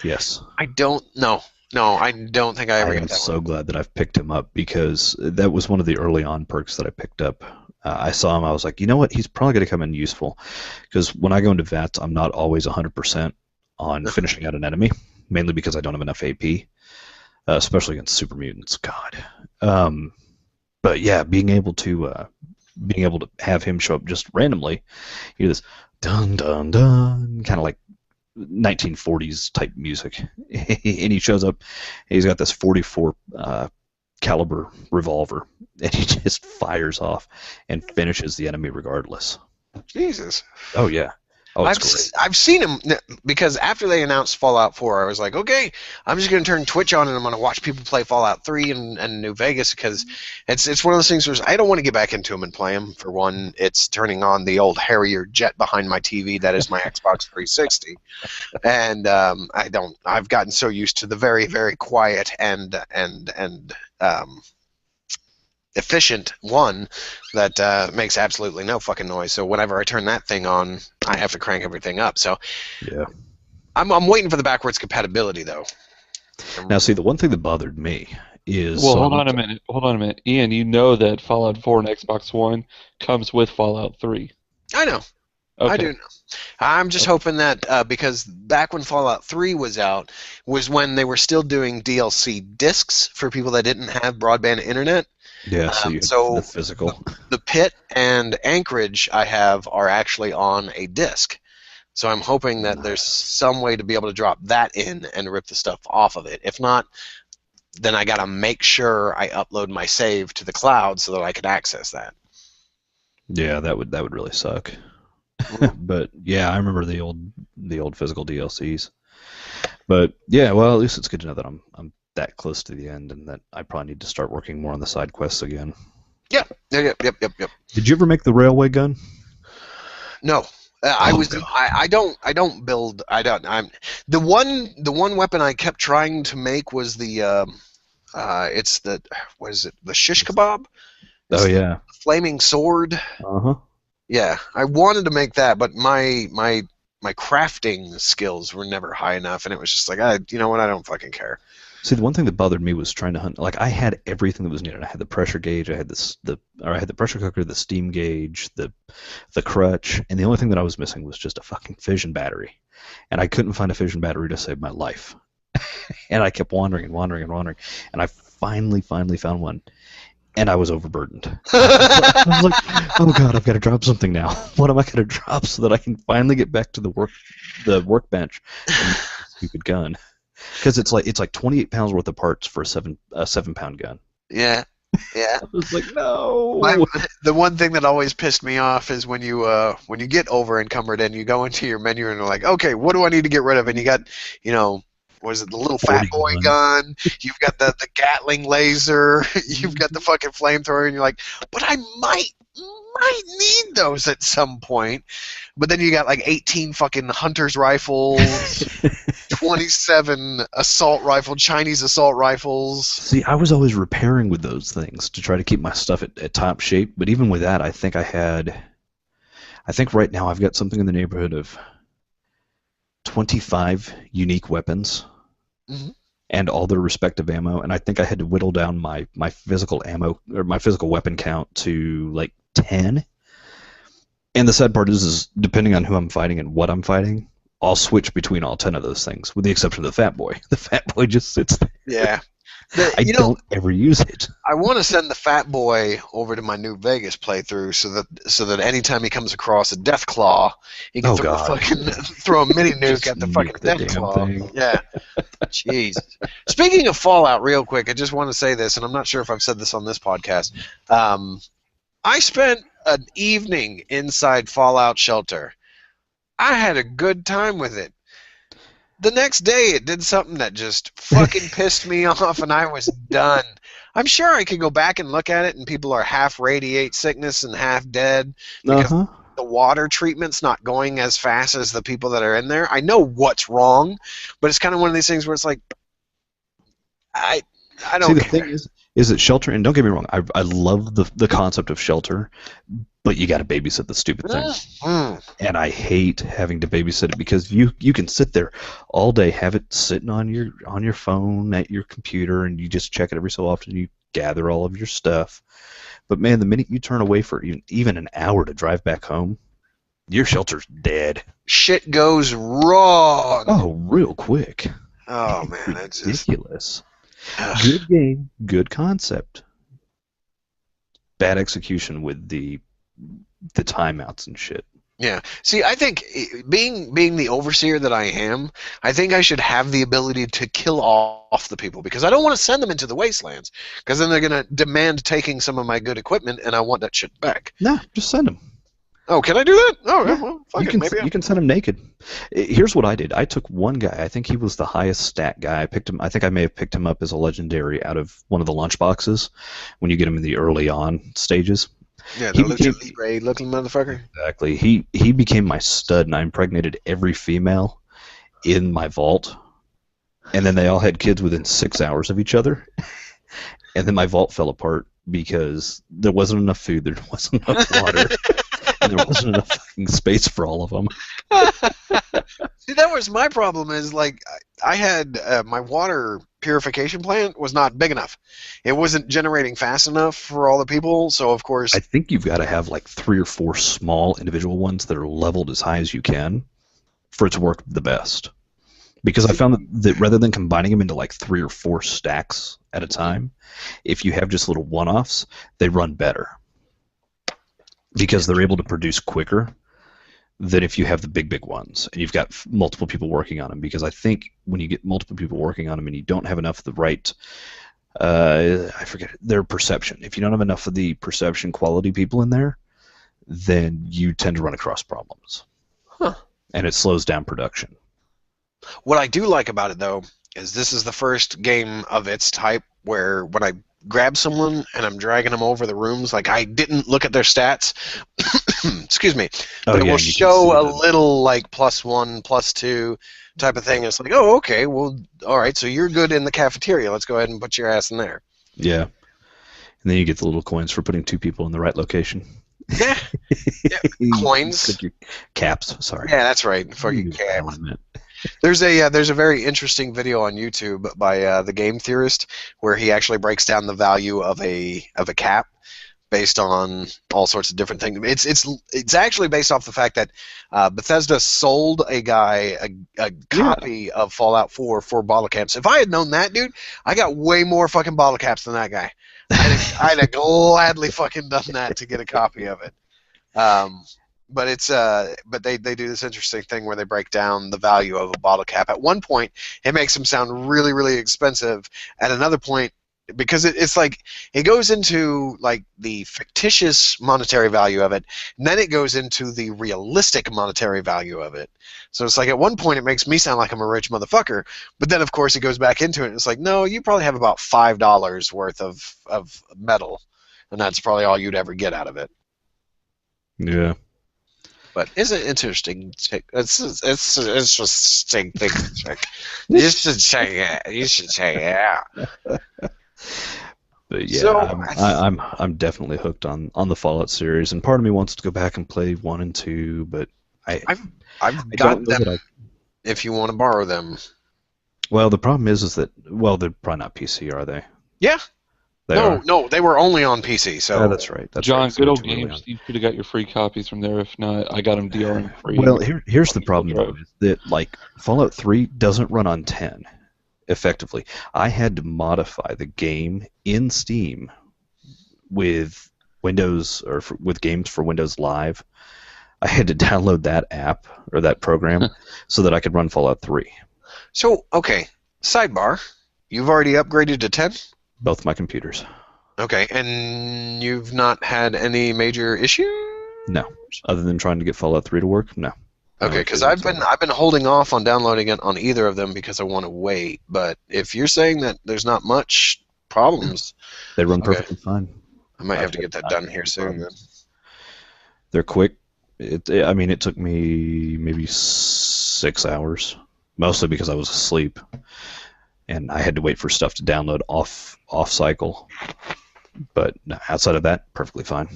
Yes. I don't know. No, I don't think I ever got that. I'm so glad that I've picked him up, because that was one of the early on perks that I picked up. I saw him, I was like, you know what, he's probably going to come in useful, because when I go into VATS, I'm not always 100% on finishing out an enemy, mainly because I don't have enough AP, especially against super mutants. God. But yeah, being able to have him show up just randomly, you hear this dun dun dun, kind of like 1940s type music, and he shows up, and he's got this 44 caliber revolver, and he just fires off and finishes the enemy regardless. Jesus. Oh yeah. Oh, it's great. I've seen him, because after they announced Fallout 4, I was like, okay, I'm just going to turn Twitch on and I'm going to watch people play Fallout 3 and New Vegas, because it's one of those things where I don't want to get back into them and play them. For one, it's turning on the old Harrier jet behind my TV that is my Xbox 360, and I've gotten so used to the very, very quiet and efficient one that makes absolutely no fucking noise. So whenever I turn that thing on, I have to crank everything up. So yeah, I'm waiting for the backwards compatibility though. Now see, the one thing that bothered me is hold on a minute, Ian. You know that Fallout 4 and Xbox One comes with Fallout 3. I know. Okay. I do know. I'm just hoping that because back when Fallout 3 was out was when they were still doing DLC discs for people that didn't have broadband internet. Yeah, so you had So the physical. the Pit and Anchorage I have are actually on a disc. So I'm hoping that there's some way to be able to drop that in and rip the stuff off of it. If not, then I got to make sure I upload my save to the cloud so that I can access that. Yeah, that would really suck. But yeah, I remember the old physical DLCs. But yeah, well, at least it's good to know that I'm that close to the end, and that I probably need to start working more on the side quests again. Yep. Did you ever make the railway gun? No. I don't build. I'm the one weapon I kept trying to make was the it's the, what is it? The shish kebab? It's Oh yeah. the flaming sword. Uh-huh. Yeah, I wanted to make that, but my crafting skills were never high enough, and it was just like, you know what? I don't fucking care. See, the one thing that bothered me was trying to hunt. Like, I had everything that was needed. I had the pressure gauge, I had I had the pressure cooker, the steam gauge, the crutch, and the only thing that I was missing was just a fucking fission battery. And I couldn't find a fission battery to save my life. And I kept wandering, and I finally found one. And I was overburdened. I was like, oh god, I've got to drop something now. What am I going to drop so that I can finally get back to the workbench and use this stupid gun? Because it's like 28 pounds worth of parts for a 7-pound gun. Yeah. I was like, no. The one thing that always pissed me off is when you get over encumbered and you go into your menu and you're like, okay, what do I need to get rid of? And you got, what is it, the little fat boy gun? You've got the Gatling laser. You've got the fucking flamethrower, and you're like, but I might need those at some point. But then you got like 18 fucking hunter's rifles, 27 Chinese assault rifles. See, I was always repairing with those things to try to keep my stuff at top shape. But even with that, I think right now I've got something in the neighborhood of 25 unique weapons. Mm-hmm. And all their respective ammo, and I think I had to whittle down my physical ammo, or my physical weapon count, to like 10. And the sad part is depending on who I'm fighting and what I'm fighting, I'll switch between all 10 of those things, with the exception of the Fat Boy. The Fat Boy just sits there. Yeah. I don't ever use it. I want to send the Fat Boy over to my New Vegas playthrough so that anytime he comes across a Death Claw, he can throw a mini nuke at the fucking Death Claw. Thing. Yeah. Jeez. Speaking of Fallout, real quick, I just want to say this, and I'm not sure if I've said this on this podcast. I spent an evening inside Fallout Shelter. I had a good time with it. The next day, it did something that just fucking pissed me off, and I was done. I'm sure I could go back and look at it, and people are half radiate sickness and half dead because the water treatment's not going as fast as the people that are in there. I know what's wrong, but it's kind of one of these things where it's like, I don't See, the care. thing is that Shelter, and don't get me wrong, I love the concept of Shelter, but you got to babysit the stupid thing. And I hate having to babysit it because you can sit there all day, have it sitting on your phone at your computer, and you just check it every so often. You gather all of your stuff. But man, the minute you turn away for even an hour to drive back home, your shelter's dead. Shit goes wrong. Oh, real quick. Oh man, that's ridiculous. Good game, good concept. Bad execution with the timeouts and shit. Yeah. See, I think being the overseer that I am, I think I should have the ability to kill off the people because I don't want to send them into the wastelands because then they're going to demand taking some of my good equipment and I want that shit back. No, just send them. Oh, can I do that? Oh, yeah. Well, fuck it. Maybe you can send them naked. Here's what I did. I took one guy. I think he was the highest stat guy. I think I may have picked him up as a legendary out of one of the lunch boxes when you get him in the early on stages. Yeah, the Lucha Libre looking motherfucker. Exactly. He became my stud, and I impregnated every female in my vault. And then they all had kids within 6 hours of each other. And then my vault fell apart because there wasn't enough food, there wasn't enough water, and there wasn't enough fucking space for all of them. See, that was my problem. Is like I had my water purification plant was not big enough. It wasn't generating fast enough for all the people, so of course... I think you've got to have like 3 or 4 small individual ones that are leveled as high as you can for it to work the best. Because I found that rather than combining them into like 3 or 4 stacks at a time, if you have just little one-offs, they run better. Because they're able to produce quicker than if you have the big ones and you've got multiple people working on them. Because I think when you get multiple people working on them and you don't have enough of the right, I forget their perception. If you don't have enough of the perception quality people in there, then you tend to run across problems. Huh. And it slows down production. What I do like about it, though, is this is the first game of its type where when I grab someone and I'm dragging them over the rooms, like I didn't look at their stats, excuse me, but it will show a little like +1, +2 type of thing. It's like, oh, okay, well, all right, so you're good in the cafeteria. Let's go ahead and put your ass in there. Yeah. And then you get the little coins for putting 2 people in the right location. Yeah. Coins. Caps, sorry. Yeah, that's right. Fucking caps. There's a very interesting video on YouTube by the game theorist where he actually breaks down the value of a cap based on all sorts of different things. It's actually based off the fact that Bethesda sold a guy a copy of Fallout 4 for bottle caps. If I had known that, dude, I got way more fucking bottle caps than that guy. I'd have gladly fucking done that to get a copy of it. But it's but they do this interesting thing where they break down the value of a bottle cap. At one point, it makes them sound really, really expensive. At another point, because it's like it goes into like the fictitious monetary value of it, and then it goes into the realistic monetary value of it. So it's like at one point it makes me sound like I'm a rich motherfucker, but then of course it goes back into it and it's like, no, you probably have about $5 worth of metal, and that's probably all you'd ever get out of it. Yeah. But isn't it interesting? It's interesting thing to check. You should check it. You should check it out. But yeah, So, I'm definitely hooked on the Fallout series, and part of me wants to go back and play 1 and 2, but I've I got don't know them if you want to borrow them. Well, the problem is that they're probably not PC, are they? Yeah. They are? No, they were only on PC. So yeah, that's right. That's John, right. good old games. You should have got your free copies from there. If not, I got them DRM free. Well, here's the problem though, is that like Fallout 3 doesn't run on 10 effectively. I had to modify the game in Steam with Windows or with games for Windows Live. I had to download that app or that program so that I could run Fallout 3. So okay, sidebar. You've already upgraded to 10? Both my computers. Okay, and you've not had any major issues? No, other than trying to get Fallout 3 to work. No. Okay, because I've been holding off on downloading it on either of them because I want to wait. But if you're saying that there's not much problems, they run perfectly fine. I might have to get that done here soon. Then. They're quick. I mean, it took me maybe 6 hours, mostly because I was asleep, and I had to wait for stuff to download off cycle. But outside of that, perfectly fine.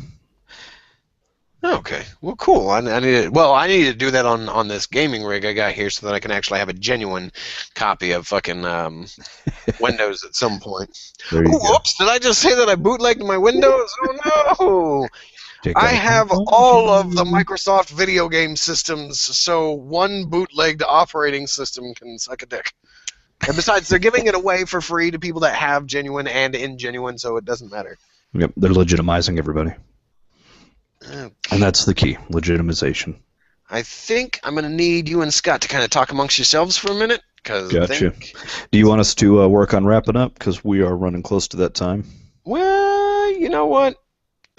Okay, well, cool. I need to do that on this gaming rig I got here so that I can actually have a genuine copy of fucking Windows at some point. Whoops! Did I just say that I bootlegged my Windows? Oh no! I have all of the Microsoft video game systems, so one bootlegged operating system can suck a dick. And besides, they're giving it away for free to people that have genuine and ingenuine, so it doesn't matter. Yep, they're legitimizing everybody. Okay. And that's the key, legitimization. I think I'm going to need you and Scott to kind of talk amongst yourselves for a minute. Gotcha. Do you want us to work on wrapping up? Because we are running close to that time. Well, you know what?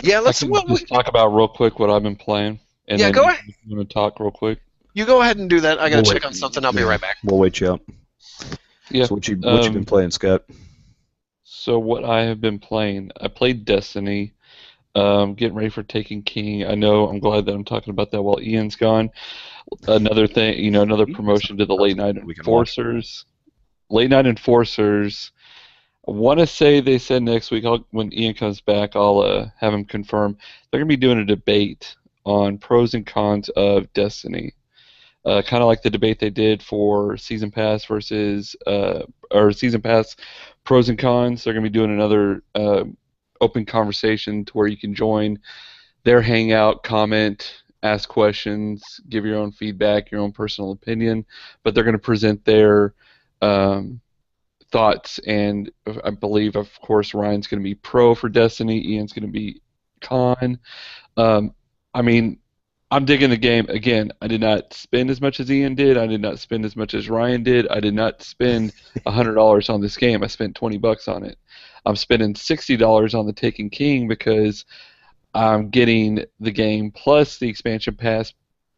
Yeah, let's just talk about real quick what I've been playing. And yeah, then go ahead. I'm going to talk real quick. You go ahead and do that. I got to check on something. I'll be right back. We'll wait you up. Yeah. So what you been playing, Scott? So what I have been playing, I played Destiny. Getting ready for Taken King. I know. I'm glad that I'm talking about that while Ian's gone. Another thing, another promotion to the Late Night Enforcers. Late Night Enforcers. I want to say they said next week when Ian comes back, I'll have him confirm. They're going to be doing a debate on pros and cons of Destiny. Kind of like the debate they did for Season Pass versus or season pass pros and cons. They're going to be doing another open conversation to where you can join their hangout, comment, ask questions, give your own feedback, your own personal opinion. But they're going to present their thoughts, and I believe, of course, Ryan's going to be pro for Destiny. Ian's going to be con. I mean, I'm digging the game. Again, I did not spend as much as Ian did. I did not spend as much as Ryan did. I did not spend $100 on this game. I spent $20 on it. I'm spending $60 on the Taken King because I'm getting the game plus the expansion pass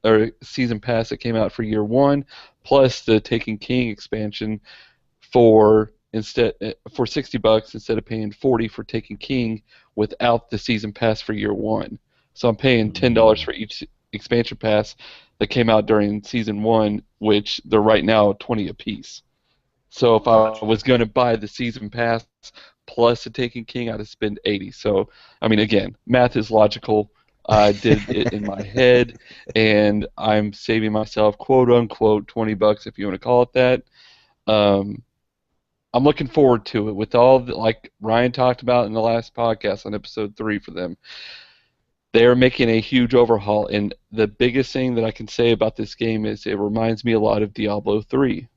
or season pass that came out for year one, plus the Taken King expansion for $60 instead of paying $40 for Taken King without the season pass for year one. So I'm paying $10 for each expansion pass that came out during season one, which they're right now $20 a piece. So if I was going to buy the season pass plus the Taken King, I'd have spent $80. So I mean, again, math is logical. I did it in my head, and I'm saving myself quote unquote $20 if you want to call it that. I'm looking forward to it with all the, like Ryan talked about in the last podcast on episode 3 for them. They are making a huge overhaul, and the biggest thing that I can say about this game is it reminds me a lot of Diablo 3.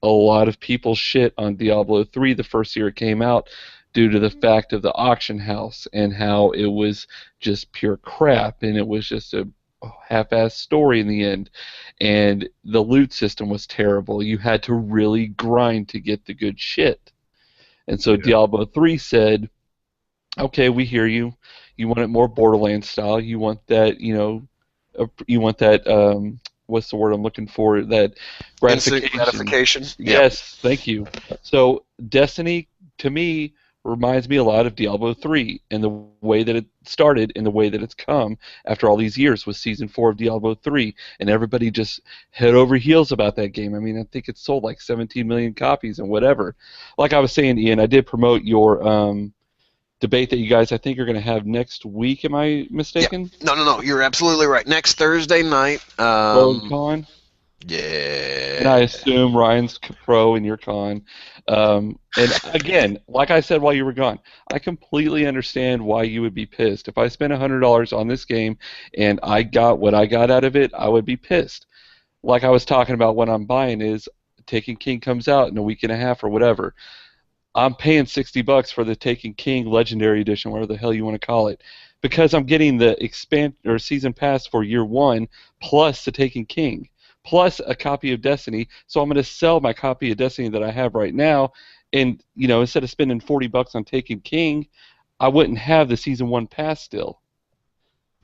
A lot of people shit on Diablo 3 the first year it came out due to the fact of the auction house and how it was just pure crap, and it was just a half-assed story in the end, and the loot system was terrible. You had to really grind to get the good shit. And so Diablo 3 said, okay, we hear you. You want it more Borderlands style. You want that, you want that, what's the word I'm looking for? That gratification. Instant gratification. Yes, thank you. So Destiny, to me, reminds me a lot of Diablo 3 and the way that it started and the way that it's come after all these years with Season 4 of Diablo 3, and everybody just head over heels about that game. I mean, I think it sold like 17 million copies and whatever. Like I was saying, Ian, I did promote your debate that you guys, I think, are going to have next week. Am I mistaken? Yeah. No. You're absolutely right. Next Thursday night. Con? Yeah. And I assume Ryan's pro and you're con. And again, like I said while you were gone, I completely understand why you would be pissed. If I spent $100 on this game and I got what I got out of it, I would be pissed. Like I was talking about, what I'm buying is Taken King comes out in a week and a half or whatever. I'm paying $60 for the Taken King Legendary Edition, whatever the hell you want to call it, because I'm getting the season pass for year one plus the Taken King, plus a copy of Destiny. So I'm going to sell my copy of Destiny that I have right now, and instead of spending $40 on Taken King, I wouldn't have the season 1 pass still,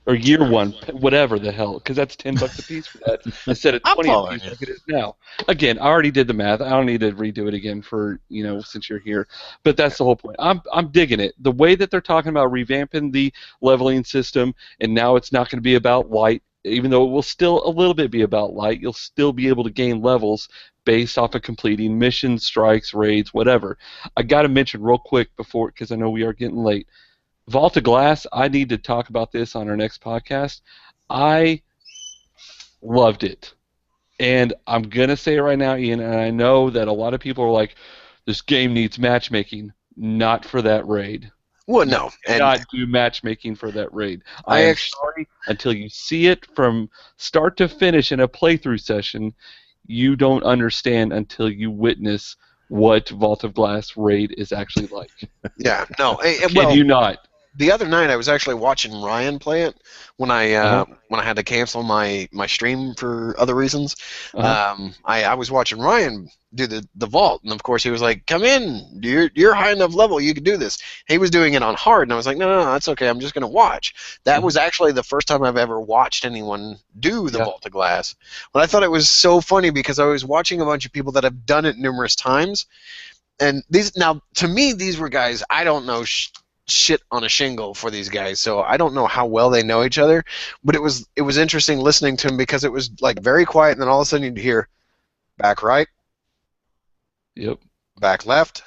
or year 1, whatever the hell, because that's $10 a piece for that instead of $20 a piece like it is now. Again, I already did the math. I don't need to redo it again for since you're here. But that's the whole point. I'm digging it. The way that they're talking about revamping the leveling system, and now it's not going to be about light. Even though it will still a little bit be about light, you'll still be able to gain levels based off of completing missions, strikes, raids, whatever. I got to mention real quick before, because I know we are getting late, Vault of Glass, I need to talk about this on our next podcast. I loved it. And I'm going to say it right now, Ian, and I know that a lot of people are like, this game needs matchmaking. Not for that raid. Well, no. Do not do matchmaking for that raid. I am sorry, until you see it from start to finish in a playthrough session, you don't understand until you witness what Vault of Glass raid is actually like. Yeah, no. Kid you not. The other night I was actually watching Ryan play it when I had to cancel my stream for other reasons. I was watching Ryan do the vault, and of course he was like, "Come in, you're high enough level, you can do this." He was doing it on hard, and I was like, "No, that's okay. I'm just gonna watch." That was actually the first time I've ever watched anyone do the Vault of Glass. But I thought it was so funny because I was watching a bunch of people that have done it numerous times, and to me these were guys I don't know shit on a shingle for these guys, so I don't know how well they know each other, but it was interesting listening to him because it was like very quiet, and then all of a sudden you'd hear back right, yep, back left,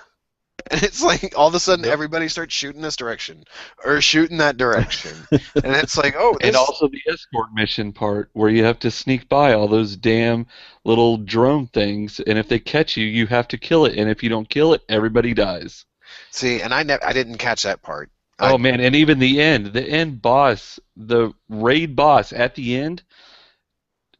And it's like all of a sudden everybody starts shooting this direction or shooting that direction, and it's like, oh, And this. also the escort mission part where you have to sneak by all those damn little drone things, and if they catch you, you have to kill it, and if you don't kill it, everybody dies. See, and I didn't catch that part. Oh man, and even the end boss, the raid boss at the end,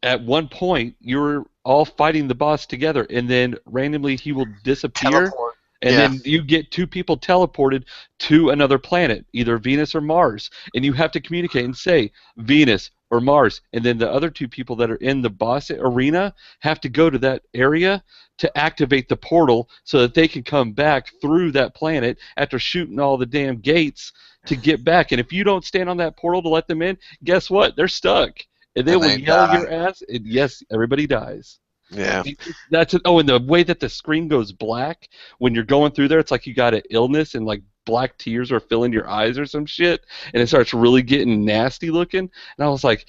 at one point you're all fighting the boss together, and then randomly he will disappear. Teleport. And Yeah. then you get two people teleported to another planet, either Venus or Mars, and you have to communicate and say Venus or Mars, and then the other two people that are in the boss arena have to go to that area to activate the portal so that they can come back through that planet after shooting all the damn gates to get back. And if you don't stand on that portal to let them in, guess what? They're stuck. And they And will they yell die. your ass, and yes, everybody dies. Yeah. That's it. Oh, and the way that the screen goes black when you're going through there, it's like you got an illness and like black tears are filling your eyes or some shit, and it starts really getting nasty looking. And I was like,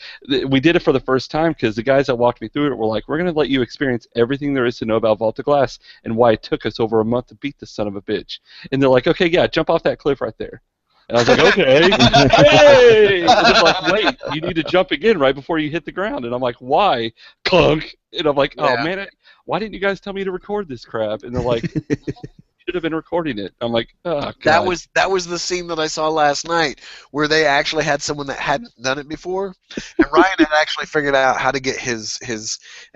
we did it for the first time because the guys that walked me through it were like, we're gonna let you experience everything there is to know about Vault of Glass and why it took us over a month to beat this son of a bitch. And they're like, okay, yeah, jump off that cliff right there. And I was like, okay, hey! And they're like, wait, you need to jump again right before you hit the ground. And I'm like, why? Clunk. And I'm like, oh Yeah. man, why didn't you guys tell me to record this crap? And they're like, should have been recording it. I'm like, oh god. That was the scene that I saw last night where they actually had someone that hadn't done it before, and Ryan had actually figured out how to get his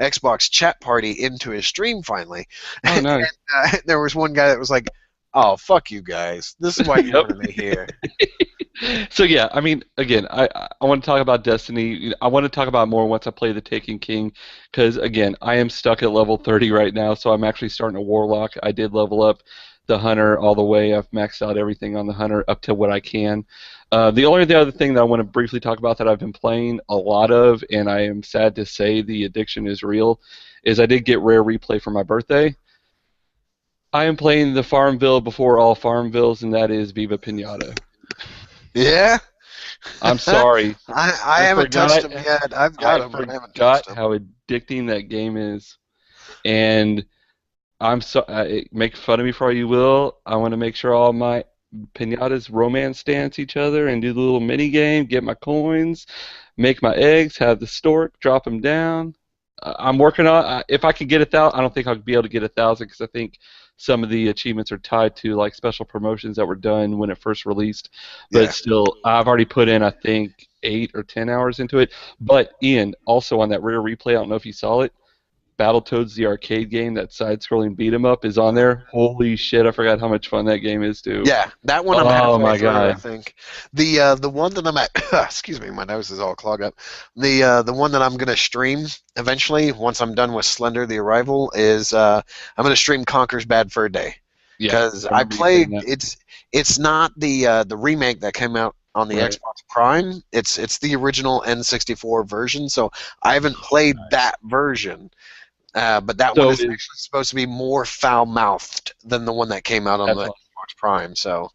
Xbox chat party into his stream finally. Oh no. And there was one guy that was like, "Oh, fuck you guys! This is why you wanted me here." So yeah, I mean, again, I want to talk about Destiny. I want to talk about more once I play the Taken King, because again, I am stuck at level 30 right now, so I'm actually starting a Warlock. I did level up the Hunter all the way. I've maxed out everything on the Hunter up to what I can. The other thing that I want to briefly talk about that I've been playing a lot of, and I am sad to say the addiction is real, is I did get Rare Replay for my birthday. I am playing the Farmville before all Farmvilles, and that is Viva Pinata. Yeah. I'm sorry. I haven't touched him yet. I've got him, but I haven't touched him. how addicting that game is, and make fun of me for all you will. I want to make sure all my pinatas romance dance each other and do the little mini game, get my coins, make my eggs, have the stork, drop them down. I'm working on. If I could get 1,000, I don't think I'll be able to get 1,000 because I think some of the achievements are tied to like special promotions that were done when it first released. But Yeah. still, I've already put in I think 8 or 10 hours into it. But Ian, also on that Rare Replay, I don't know if you saw it. Battletoads, the arcade game, that side-scrolling beat 'em up, is on there. Holy shit! I forgot how much fun that game is too. Yeah, that one I'm Oh, halfway my through, I God. think. The one that I'm at, excuse me, my nose is all clogged up. The one that I'm gonna stream eventually, once I'm done with Slender: The Arrival, is I'm gonna stream Conker's Bad Fur Day, because I remember you played. saying that. It's not the remake that came out on the Right. Xbox Prime. It's the original N64 version. So I haven't played that version. But that So one is is- actually supposed to be more foul-mouthed than the one that came out on That's the awesome. Xbox Prime. So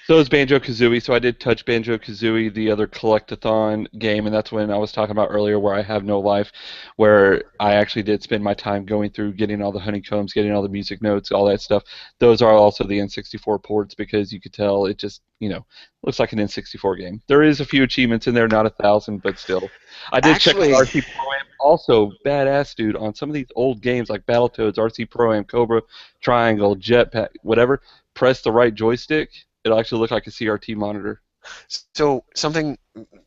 So is Banjo-Kazooie, so I did touch Banjo-Kazooie, the other collect-a-thon game, and that's when I was talking about earlier where I have no life, where I actually did spend my time going through getting all the honeycombs, getting all the music notes, all that stuff. Those are also the N64 ports because you could tell it just, looks like an N64 game. There is a few achievements in there, not 1,000, but still. I did Actually- check RC Pro-Am, also badass, dude, on some of these old games like Battletoads, RC Pro-Am, Cobra, Triangle, Jetpack, whatever, press the right joystick, it'll actually look like a CRT monitor. So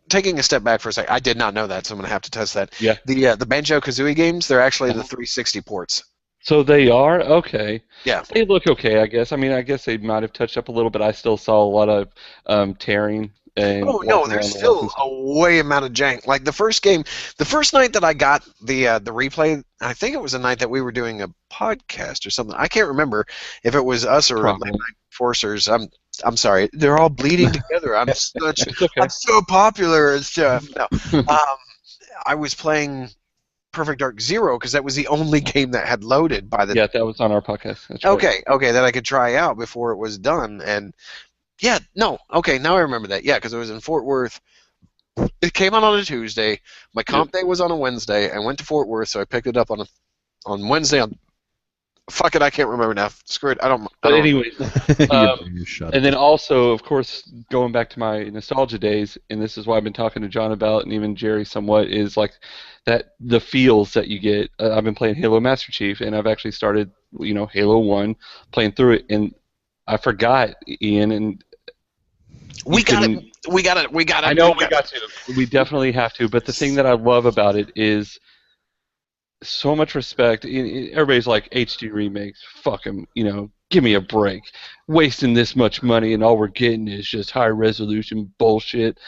taking a step back for a second, I did not know that, so I'm gonna have to test that. Yeah. The Banjo-Kazooie games, they're actually the 360 ports. So they are? Okay. Yeah. They look okay, I guess. I mean, I guess they might have touched up a little, but I still saw a lot of tearing. And Oh no, walking there's around the still walls a way amount of jank. Like the first night that I got the replay, I think it was the night that we were doing a podcast or something. I can't remember if it was us or Probably. Night Forcers. I'm sorry, they're all bleeding together. I'm It's okay. I'm so popular and stuff. No, I was playing Perfect Dark Zero because that was the only game that had loaded by the Yeah, that was on our podcast. That's right. okay, that I could try out before it was done. And yeah, no, okay, now I remember that. Yeah, because it was in Fort Worth. It came out on a Tuesday. My comp day was on a Wednesday. I went to Fort Worth, so I picked it up on Wednesday. On Fuck it, I can't remember now. Screw it. I don't. But anyways, You shut and it. then also, of course, going back to my nostalgia days, and this is why I've been talking to John about, and even Jerry somewhat, is like that the feels that you get. I've been playing Halo Master Chief, and I've actually started, Halo 1, playing through it, and I forgot, Ian, and We got it. We got it. We got it. I know we got to. We definitely have to. But the thing that I love about it is so much respect. Everybody's like HD remakes. Fuck them. Give me a break. Wasting this much money and all we're getting is just high resolution bullshit.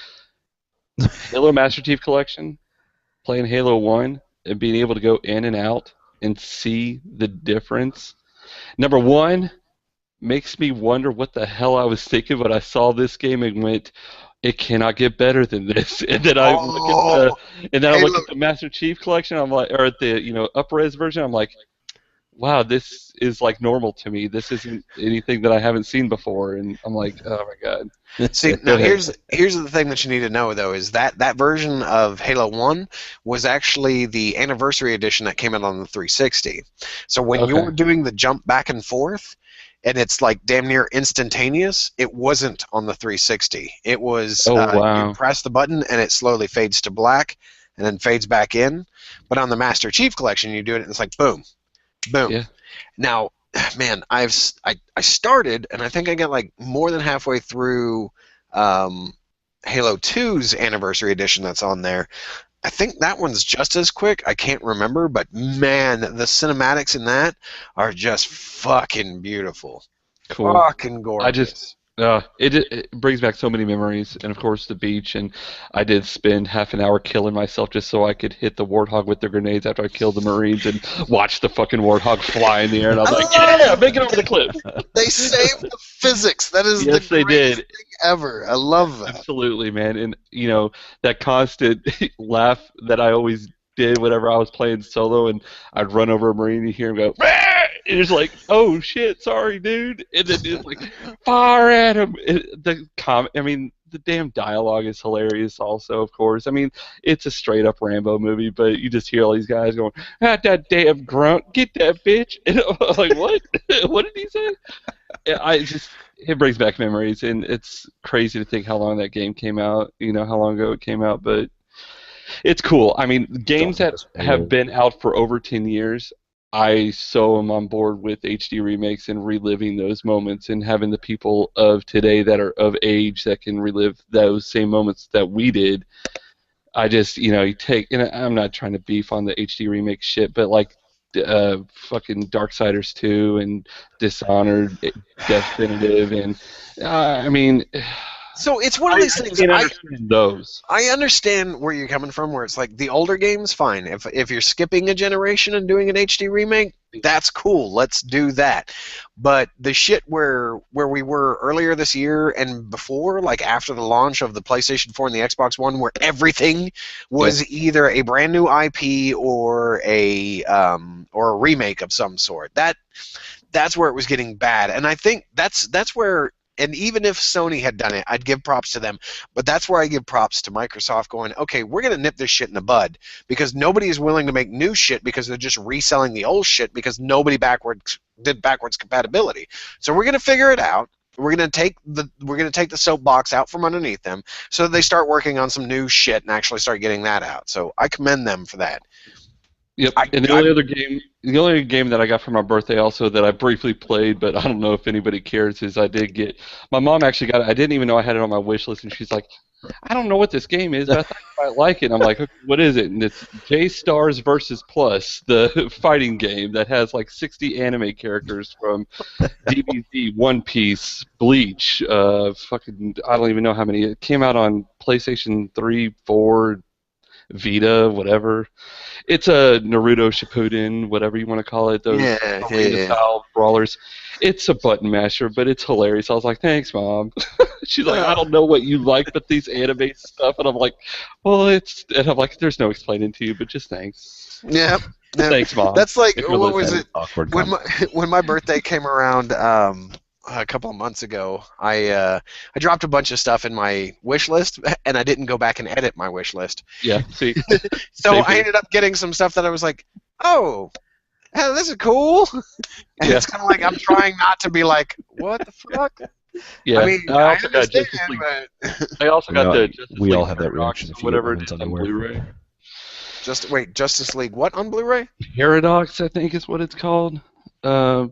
Halo Master Chief Collection, playing Halo 1 and being able to go in and out and see the difference. Number one, makes me wonder what the hell I was thinking when I saw this game and went, it cannot get better than this. And then I look at the Master Chief Collection, I'm like, or at the up-res version, I'm like, wow, this is like normal to me. This isn't anything that I haven't seen before, and I'm like, oh my god. See, now here's the thing that you need to know though is that version of Halo 1 was actually the anniversary edition that came out on the 360. So when you're doing the jump back and forth, and it's like damn near instantaneous, it wasn't on the 360. It was you press the button and it slowly fades to black and then fades back in. But on the Master Chief Collection, you do it and it's like boom, boom. Yeah. Now, man, I started and I think I got like more than halfway through Halo 2's anniversary edition that's on there. I think that one's just as quick. I can't remember, but man, the cinematics in that are just fucking beautiful. Cool. Fucking gorgeous. It brings back so many memories, and of course the beach, and I did spend half an hour killing myself just so I could hit the Warthog with the grenades after I killed the Marines and watch the fucking Warthog fly in the air, and I was like, yeah, make it over the cliff. They saved the physics. That is yes, the greatest thing ever. I love that. Absolutely, man, and that constant laugh that I always did whenever I was playing solo, and I'd run over a Marine and you hear him go, "Rah!" And it's like, oh shit, sorry, dude, and then it's like, fire at him. The damn dialogue is hilarious. Also, of course, it's a straight up Rambo movie, but you just hear all these guys going, "Ah, that damn grunt, get that bitch!" And I'm like, what? What did he say? It brings back memories, and it's crazy to think how long that game came out. How long ago it came out, but it's cool. Games that have been out for over 10 years, I so am on board with HD remakes and reliving those moments and having the people of today that are of age that can relive those same moments that we did. I just, you take, and I'm not trying to beef on the HD remake shit, but like fucking Darksiders 2 and Dishonored, Definitive, and so it's one of these things. I understand where you're coming from, where it's like the older games, fine. If you're skipping a generation and doing an HD remake, that's cool. Let's do that. But the shit where we were earlier this year and before, like after the launch of the PlayStation 4 and the Xbox One, where everything was either a brand new IP or a remake of some sort. That's where it was getting bad, and I think that's where. And even if Sony had done it, I'd give props to them. But that's where I give props to Microsoft going, okay, we're going to nip this shit in the bud because nobody is willing to make new shit because they're just reselling the old shit because nobody did backwards compatibility. So we're going to figure it out. We're going to take the soapbox out from underneath them so that they start working on some new shit and actually start getting that out. So I commend them for that. Yep. And the only game that I got for my birthday also that I briefly played, but I don't know if anybody cares, is I did get. My mom actually got it. I didn't even know I had it on my wish list, and she's like, I don't know what this game is, but I thought you might like it. And I'm like, okay, what is it? And it's J-Stars vs. Plus, the fighting game that has like 60 anime characters from DBZ, One Piece, Bleach, fucking, I don't even know how many. It came out on PlayStation 3, 4, Vita, whatever. It's a Naruto Shippuden, whatever you want to call it. Those style brawlers. It's a button masher, but it's hilarious. I was like, thanks, Mom. She's like, I don't know what you like, but these anime stuff. And I'm like, well, and I'm like, there's no explaining to you, but just thanks. Yeah. Thanks, Mom. That's like, what was it? Awkward when my birthday came around, a couple of months ago, I dropped a bunch of stuff in my wish list, and I didn't go back and edit my wish list. Yeah, see. So I ended up getting some stuff that I was like, oh, hey, this is cool. And Yeah. it's kind of like I'm trying not to be like, what the fuck? Yeah. I mean, I I also got understand, Justice League. but I also got the Justice We all League have that Paradox reaction or if you get whatever it women's is on underwear. Blu-ray. Justice League what on Blu-ray? Paradox, I think is what it's called.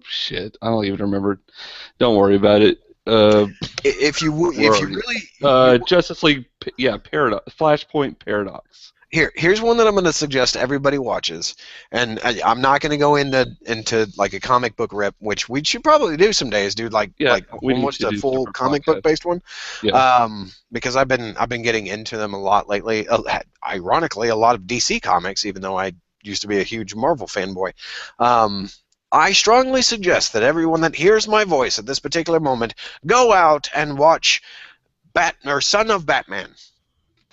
Shit, I don't even remember. Don't worry about it. If you Where are you? really Justice League, yeah, Paradox, Flashpoint Paradox. here's one that I'm going to suggest everybody watches, and I'm not going to go into like a comic book rip, which we should probably do some days, dude. Like Yeah, we need almost to a do full separate comic book podcasts. based one. Yeah. Because I've been getting into them a lot lately. Ironically, a lot of DC comics, even though I used to be a huge Marvel fanboy. I strongly suggest that everyone that hears my voice at this particular moment go out and watch Son of Batman.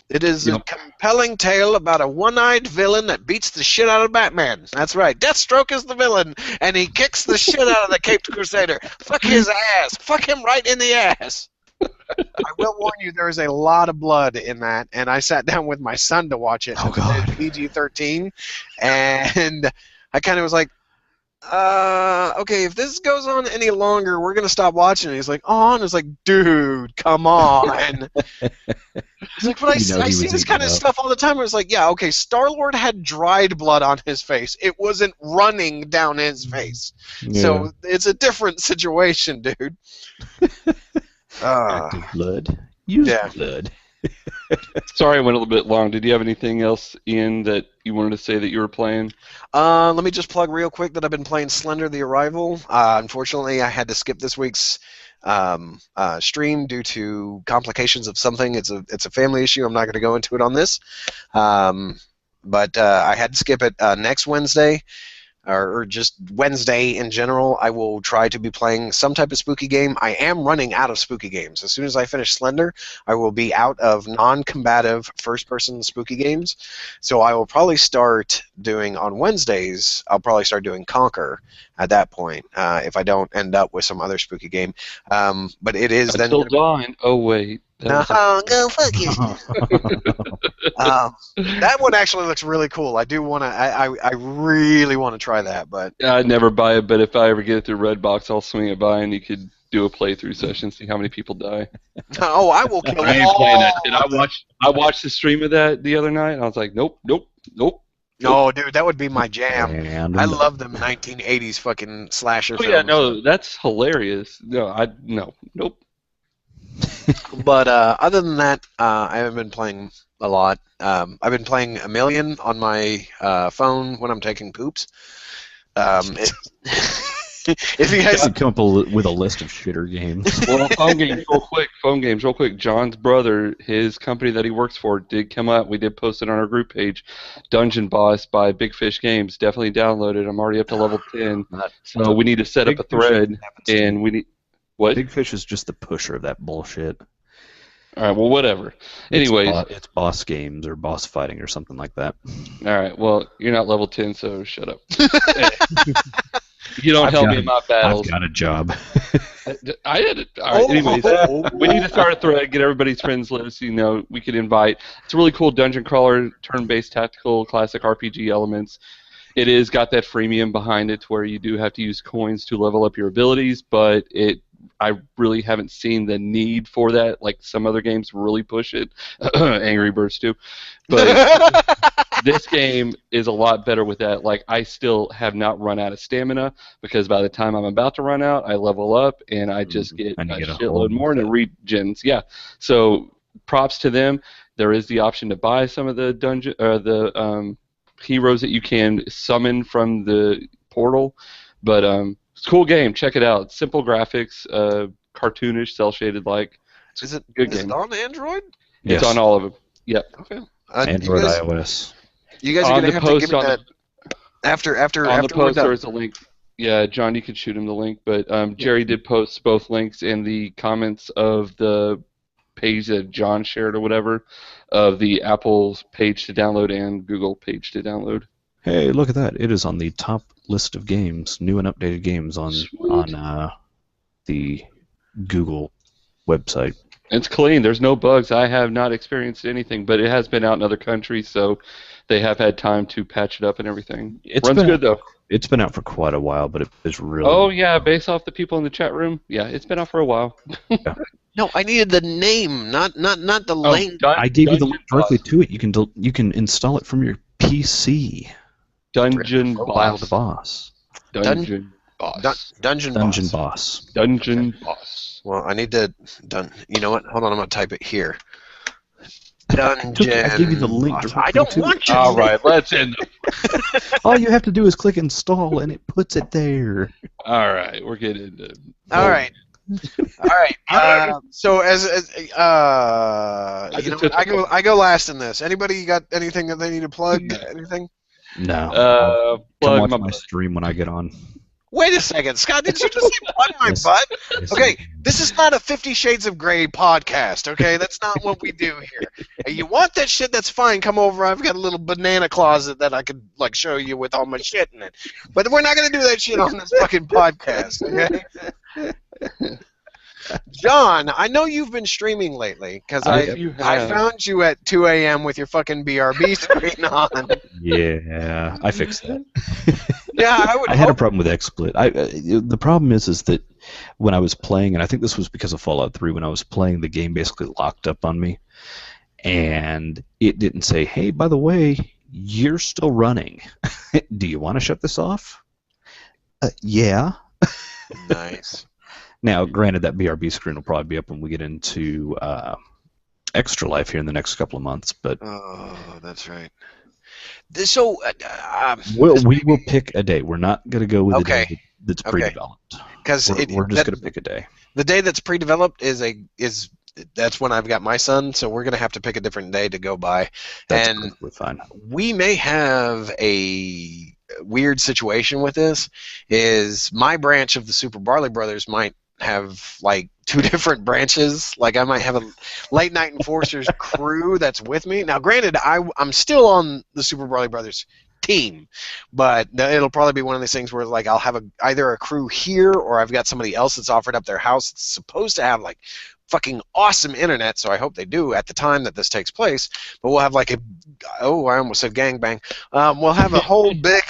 It is a Yep. compelling tale about a one-eyed villain that beats the shit out of Batman. That's right. Deathstroke is the villain, and he kicks the shit out of the Caped Crusader. Fuck his ass. Fuck him right in the ass. I will warn you, there is a lot of blood in that, and I sat down with my son to watch it. Oh, God. PG-13, and I kind of was like, okay, if this goes on any longer, we're gonna stop watching it. He's like, oh, and it's like, dude, come on. He's like, but I You know he see was this kind of eating up. stuff all the time. It's like, yeah, okay, Star-Lord had dried blood on his face. It wasn't running down his face. Yeah. So it's a different situation, dude. Active blood. Use yeah. blood. Sorry, I went a little bit long. Did you have anything else, Ian, that you wanted to say that you were playing? Let me just plug real quick that I've been playing Slender: The Arrival. Unfortunately, I had to skip this week's stream due to complications of something. It's a family issue. I'm not going to go into it on this, but I had to skip it next Wednesday. Or just Wednesday in general, I will try to be playing some type of spooky game. I am running out of spooky games. As soon as I finish Slender, I will be out of non-combative first-person spooky games. So I will probably start doing, on Wednesdays, I'll probably start doing Conquer at that point, if I don't end up with some other spooky game. But it is Until then... dawn. Oh, wait. No, go fuck you. That one actually looks really cool. I do want to. I really want to try that, but I'd never buy it, but if I ever get it through Redbox, I'll swing it by and you could do a playthrough session, see how many people die. oh, I will kill I ain't playing that shit. all. I watched the stream of that the other night, and I was like, nope. No, dude, that would be my jam. And I love them 1980s fucking slasher Oh films. yeah, no, that's hilarious. Nope. But other than that, I haven't been playing a lot. I've been playing a million on my phone when I'm taking poops. If you guys I'd come up with a list of shitter games. Well, phone games real quick. John's brother, his company that he works for, did come out. We did post it on our group page. Dungeon Boss by Big Fish Games. Definitely download it. I'm already up to level 10. So we need to set up a thread, and we need... What? Big Fish is just the pusher of that bullshit. All right, well, whatever. Anyways. It's boss games or boss fighting or something like that. All right, well, you're not level 10, so shut up. You don't help me in my battles. I've got a job. I did it. All right, anyways, we need to start a thread, get everybody's friends list. You know, we could invite. It's a really cool dungeon crawler, turn-based tactical, classic RPG elements. It is got that freemium behind it where you do have to use coins to level up your abilities, but I really haven't seen the need for that. Like some other games really push it. Angry Birds too. But this game is a lot better with that. Like I still have not run out of stamina because by the time I'm about to run out, I level up and I just get a shitload more and it regens. Yeah. So props to them. There is the option to buy some of the dungeon or the heroes that you can summon from the portal, but it's a cool game. Check it out. Simple graphics, cartoonish, cel shaded like. Is it good is game. it on Android? It's on all of them. Yep. Okay. Android, iOS. You guys are On gonna the have to post give me on that after on the we're post done. there is a link. Yeah, John, you could shoot him the link, but Jerry did post both links in the comments of the page that John shared or whatever of the Apple's page to download and Google page to download. Hey, look at that! It is on the top list of games, new and updated games on the Google website. It's clean. There's no bugs. I have not experienced anything, but it has been out in other countries, so they have had time to patch it up and everything. It's Runs been good though. It's been out for quite a while, but it's really. Oh yeah, based off the people in the chat room, yeah, it's been out for a while. No, I needed the name, not the link. I gave you the Dungeon link directly Boss. to it. You can install it from your PC. Dungeon Wild Boss. Boss. Dungeon Boss. Dungeon Dungeon Boss. Boss. Dungeon Boss. Well, I need to You know what? Hold on, I'm gonna type it here. Dungeon. I gave you the link Boss. directly I don't to want it. you. All right, let's end. All you have to do is click install, and it puts it there. All right, we're getting into. All right. All right. So you know, I go last in this. Anybody got anything that they need to plug? Anything? No. Come Plug watch my stream when I get on. Wait a second, Scott. Did you just say plug my Yes. butt? Yes, Okay, this is not a 50 Shades of Grey podcast. Okay, that's not what we do here. You want that shit? That's fine. Come over. I've got a little banana closet that I could like show you with all my shit in it. But we're not gonna do that shit on this fucking podcast. Okay. John, I know you've been streaming lately because I found you at 2 a.m. with your fucking BRB screen on. Yeah, I fixed that. Yeah, I had a problem with XSplit. The problem is that when I was playing, and I think this was because of Fallout 3, when I was playing, the game basically locked up on me, and it didn't say, "Hey, by the way, you're still running. Do you want to shut this off?" Yeah. Nice. Now, granted, that BRB screen will probably be up when we get into Extra Life here in the next couple of months, but Oh, that's right. So, we will pick a day. We're not going to go with a Okay. day that's Okay. pre-developed. because We're just going to pick a day. the day that's pre-developed is that's when I've got my son, so we're gonna have to pick a different day to go by, That's and perfectly fine. we may have a weird situation with this. Is my branch of the Super Barley Brothers might have like two different branches. Like I might have a late night enforcers crew that's with me. Now, granted, I'm still on the Super Barley Brothers team, but it'll probably be one of these things where like I'll have either a crew here or I've got somebody else that's offered up their house that's supposed to have like fucking awesome internet, so I hope they do at the time that this takes place. But we'll have like I almost said gangbang. We'll have a whole big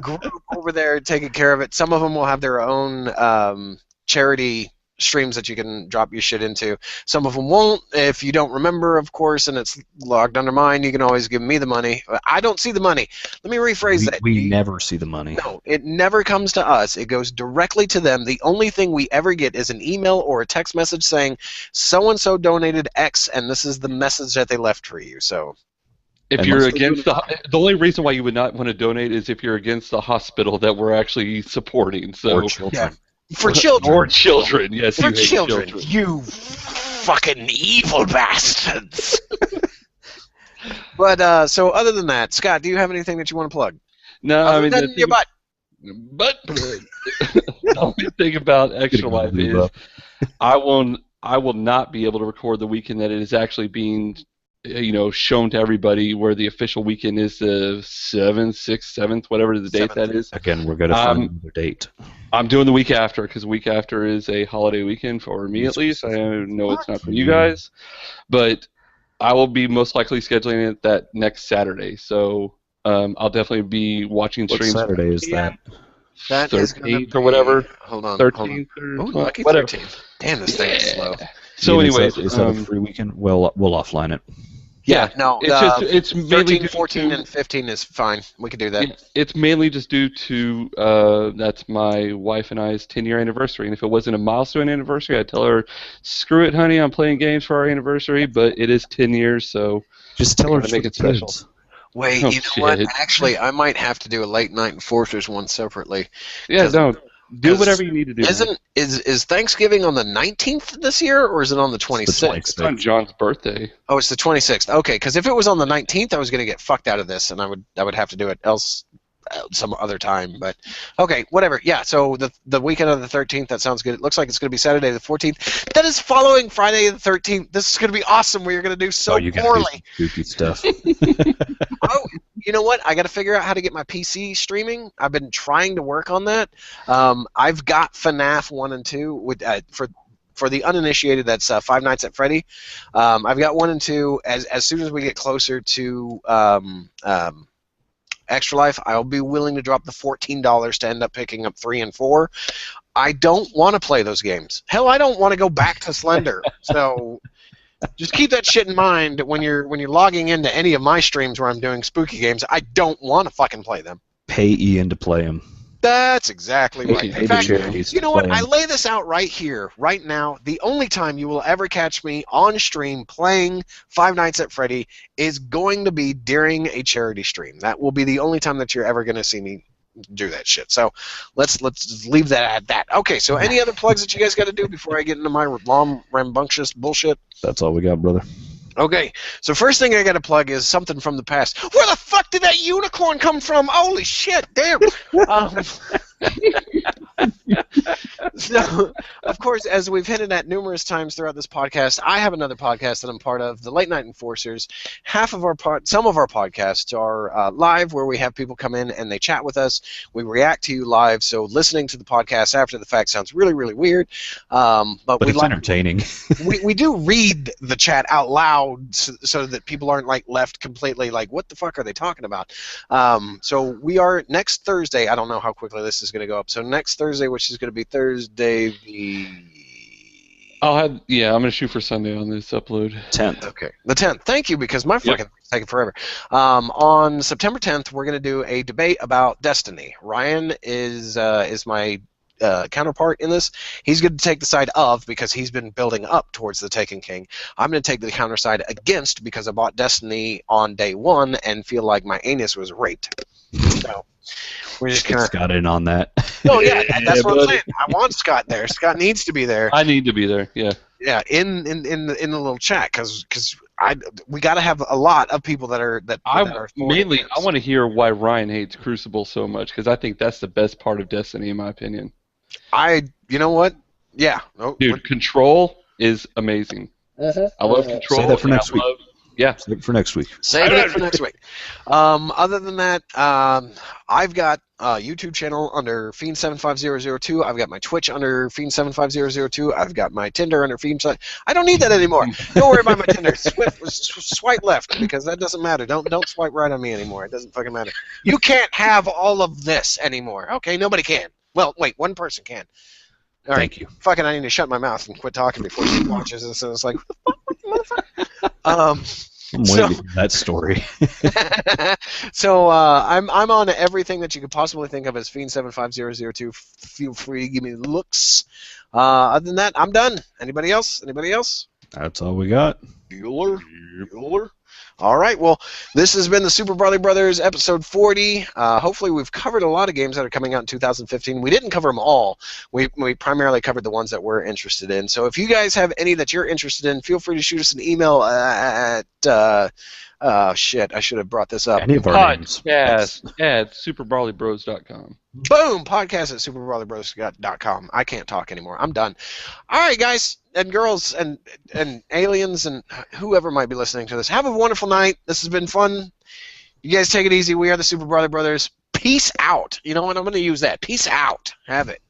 group over there taking care of it. Some of them will have their own charity streams that you can drop your shit into. Some of them won't. If you don't remember, of course, and it's logged under mine, you can always give me the money. I don't see the money. Let me rephrase that. We never see the money. No, it never comes to us. It goes directly to them. The only thing we ever get is an email or a text message saying, so-and-so donated X, and this is the message that they left for you. So, If you're against the only reason why you would not want to donate is if you're against the hospital that we're actually supporting. So Or children. yeah. For children. Or children, yes. For you hate children. You fucking evil bastards. But, so other than that, Scott, do you have anything that you want to plug? No, Other I mean, than your butt. But the only thing about Extra Life is I will not be able to record the weekend that it is actually being shown to everybody, where the official weekend is the 7th, 6th, 7th, whatever the date that is. Again, we're going to find another date. I'm doing the week after, because the week after is a holiday weekend for me at least. I know it's not for you guys, but I will be most likely scheduling it that next Saturday. So I'll definitely be watching streams. What Saturday is Yeah. that? That is gonna 13th or whatever. Hold on. 13th Oh, or lucky whatever. 13th. Damn, this thing is slow. So anyways, is that a free weekend? Well, we'll offline it. Yeah, no. it's mainly 13, 14, and 15 is fine. We can do that. It's mainly just due to that's my wife and I's 10-year anniversary, and if it wasn't a milestone anniversary, I'd tell her, "Screw it, honey, I'm playing games for our anniversary." But it is 10 years, so just tell her to make it special. Wait, Oh, you know what? shit. Actually, I might have to do a late night enforcers one separately. Yeah, 'Cause- no, do whatever you need to do. Is Thanksgiving on the 19th this year, or is it on the 26th? It's on John's birthday. Oh, it's the 26th. Okay, because if it was on the 19th, I was going to get fucked out of this, and I would have to do it else some other time. But okay, whatever. Yeah. So the weekend of the 13th, that sounds good. It looks like it's going to be Saturday the 14th. That is following Friday the 13th. This is going to be awesome. We're going to do so poorly. Spooky stuff. Oh, you know what? I got to figure out how to get my PC streaming. I've been trying to work on that. I've got FNAF 1 and 2 with for the uninitiated, that's Five Nights at Freddy. I've got 1 and 2. As soon as we get closer to Extra Life, I'll be willing to drop the $14 to end up picking up 3 and 4. I don't want to play those games. Hell, I don't want to go back to Slender. So just keep that shit in mind when you're logging into any of my streams where I'm doing spooky games. I don't want to fucking play them. Pay Ian to play them. That's exactly right. In fact, charities you know what? to play I 'em. lay this out right here, right now. The only time you will ever catch me on stream playing Five Nights at Freddy is going to be during a charity stream. That will be the only time that you're ever going to see me do that shit. So let's leave that at that. Okay, so any other plugs that you guys got to do before I get into my long, rambunctious bullshit? That's all we got, brother. Okay, so first thing I got to plug is something from the past. Where the fuck did that unicorn come from? Holy shit, damn. So, of course, as we've hinted at numerous times throughout this podcast, I have another podcast that I'm part of, the Late Night Enforcers. Some of our podcasts are live, where we have people come in and they chat with us. We react to you live, so listening to the podcast after the fact sounds really, really weird. But It's entertaining. we do read the chat out loud so that people aren't like left completely like, what the fuck are they talking about? So we are next Thursday. I don't know how quickly this is going to go up. So next Thursday, which is going to be Thursday the... I'm going to shoot for Sunday on this upload. 10th. Okay, the 10th. Thank you, because my fucking thing's taking forever. On September 10th, we're going to do a debate about Destiny. Ryan is my counterpart in this. He's going to take the side of, because he's been building up towards the Taken King. I'm going to take the counter side against, because I bought Destiny on day 1 and feel like my anus was raped. So we're just Get Scott in on that. Oh yeah, that's what I'm buddy. saying. I want Scott there. Scott needs to be there. I need to be there. Yeah. Yeah, in the little chat, because we got to have a lot of people that are I for it. want to hear why Ryan hates Crucible so much, because I think that's the best part of Destiny, in my opinion. You know what? Yeah. Oh, Dude, Control is amazing. I love Control. Say that for and next week. Yeah. Save it for next week. save that for next week. Other than that, I've got a YouTube channel under Fiend75002. I've got my Twitch under Fiend75002. I've got my Tinder under Fiend. I don't need that anymore. Don't worry about my Tinder. Swipe left, because that doesn't matter. Don't swipe right on me anymore. It doesn't fucking matter. You can't have all of this anymore. Okay, nobody can. Well, wait, one person can. All right. Thank you. Fucking, I need to shut my mouth and quit talking before she watches this. And it's like, what the fuck, motherfucker? I'm waiting for that story. So I'm on everything that you could possibly think of as Fiend75002. Feel free to give me looks. Other than that, I'm done. Anybody else? Anybody else? That's all we got. Bueller? Bueller? All right, well, this has been the Super Barley Brothers, episode 40. Hopefully we've covered a lot of games that are coming out in 2015. We didn't cover them all. We primarily covered the ones that we're interested in. So if you guys have any that you're interested in, feel free to shoot us an email at... shit, I should have brought this up. Any of our names. Podcast at superbarleybros.com. Boom! Podcast at superbarleybros.com. I can't talk anymore. I'm done. All right, guys and girls and aliens and whoever might be listening to this, have a wonderful night. This has been fun. You guys take it easy. We are the Super Barley Brothers. Peace out. You know what? I'm going to use that. Peace out. Have it.